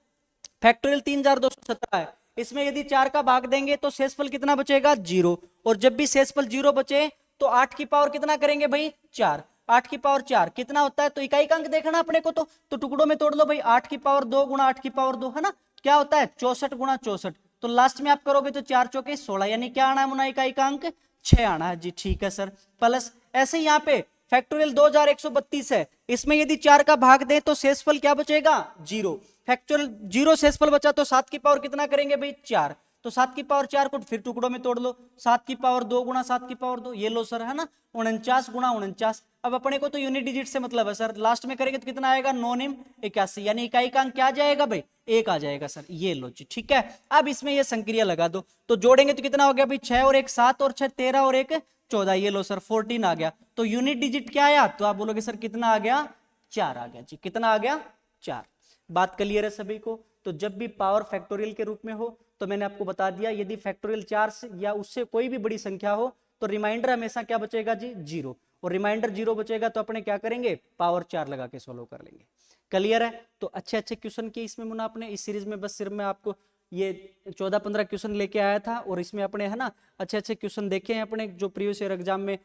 फैक्टोरियल 3217 है, इसमें यदि 4 का भाग देंगे तो शेषफल कितना बचेगा, 0, और जब भी शेषफल 0 बचे तो 8 की पावर कितना करेंगे भाई, 4, 8 की पावर 4 कितना होता है, तो इकाई का अंक देखना अपने को, तो टुकड़ों में तोड़ लो भाई, 8 की पावर 2 गुणा 8 की पावर 2, है ना, क्या होता है 64 गुणा 64, तो लास्ट में आप करोगे तो 4 चौके 16, यानी क्या आना है मुना, इकाई का अंक 6 आना है जी, ठीक है सर। प्लस ऐसे ही यहाँ पे फैक्टोरियल 2132 है, इसमें यदि 4 का भाग दें तो शेषफल क्या बचेगा, 0, फैक्टोरियल 0 शेषफल बचा तो 7 की पावर कितना करेंगे भाई, 4, तो 7 की पावर 4 को फिर टुकड़ों में तोड़ लो, 7 की पावर 2 गुणा 7 की पावर 2, ये लो सर, है ना, 49 गुणा 49। अब अपने को तो यूनिट डिजिट से मतलब है सर, लास्ट में करेंगे तो कितना आएगा, 9 निम 81, यानी इकाई का अंक क्या आ जाएगा भाई, 1 आ जाएगा सर, ये लो जी, ठीक है। अब इसमें ये संक्रिया लगा दो, तो जोड़ेंगे तो कितना हो गया भाई, 6 और 1 7 और 6 13 और 1 14, ये लो सर 14 आ गया, तो यूनिट डिजिट क्या आया, तो आप बोलोगे सर कितना आ गया, 4 आ गया जी, कितना आ गया, 4। बात क्लियर है सभी को। तो जब भी पावर फैक्टोरियल के रूप में हो तो मैंने आपको बता दिया, यदि फैक्टोरियल 4 से या उससे कोई भी बड़ी संख्या हो तो रिमाइंडर हमेशा क्या बचेगा जी, 0, और रिमाइंडर 0 बचेगा तो अपने क्या करेंगे, पावर 4 लगा के सोल्व कर लेंगे। क्लियर है? तो अच्छे अच्छे क्वेश्चन किए इसमें मुना अपने इस सीरीज में, बस सिर्फ मैं आपको ये 14-15 क्वेश्चन लेके आया था और इसमें अपने है ना अच्छे अच्छे क्वेश्चन देखे हैं अपने, जो प्रीवियस ईयर एग्जाम में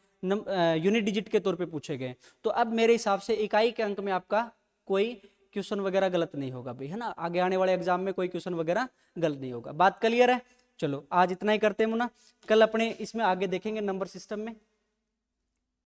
यूनिट डिजिट के तौर पे पूछे गए। तो अब मेरे हिसाब से इकाई के अंक में आपका कोई क्वेश्चन वगैरह गलत नहीं होगा भाई, है ना, आगे आने वाले एग्जाम में कोई क्वेश्चन वगैरह गलत नहीं होगा। बात क्लियर है? चलो आज इतना ही करते हैं मुना, कल अपने इसमें आगे देखेंगे नंबर सिस्टम में।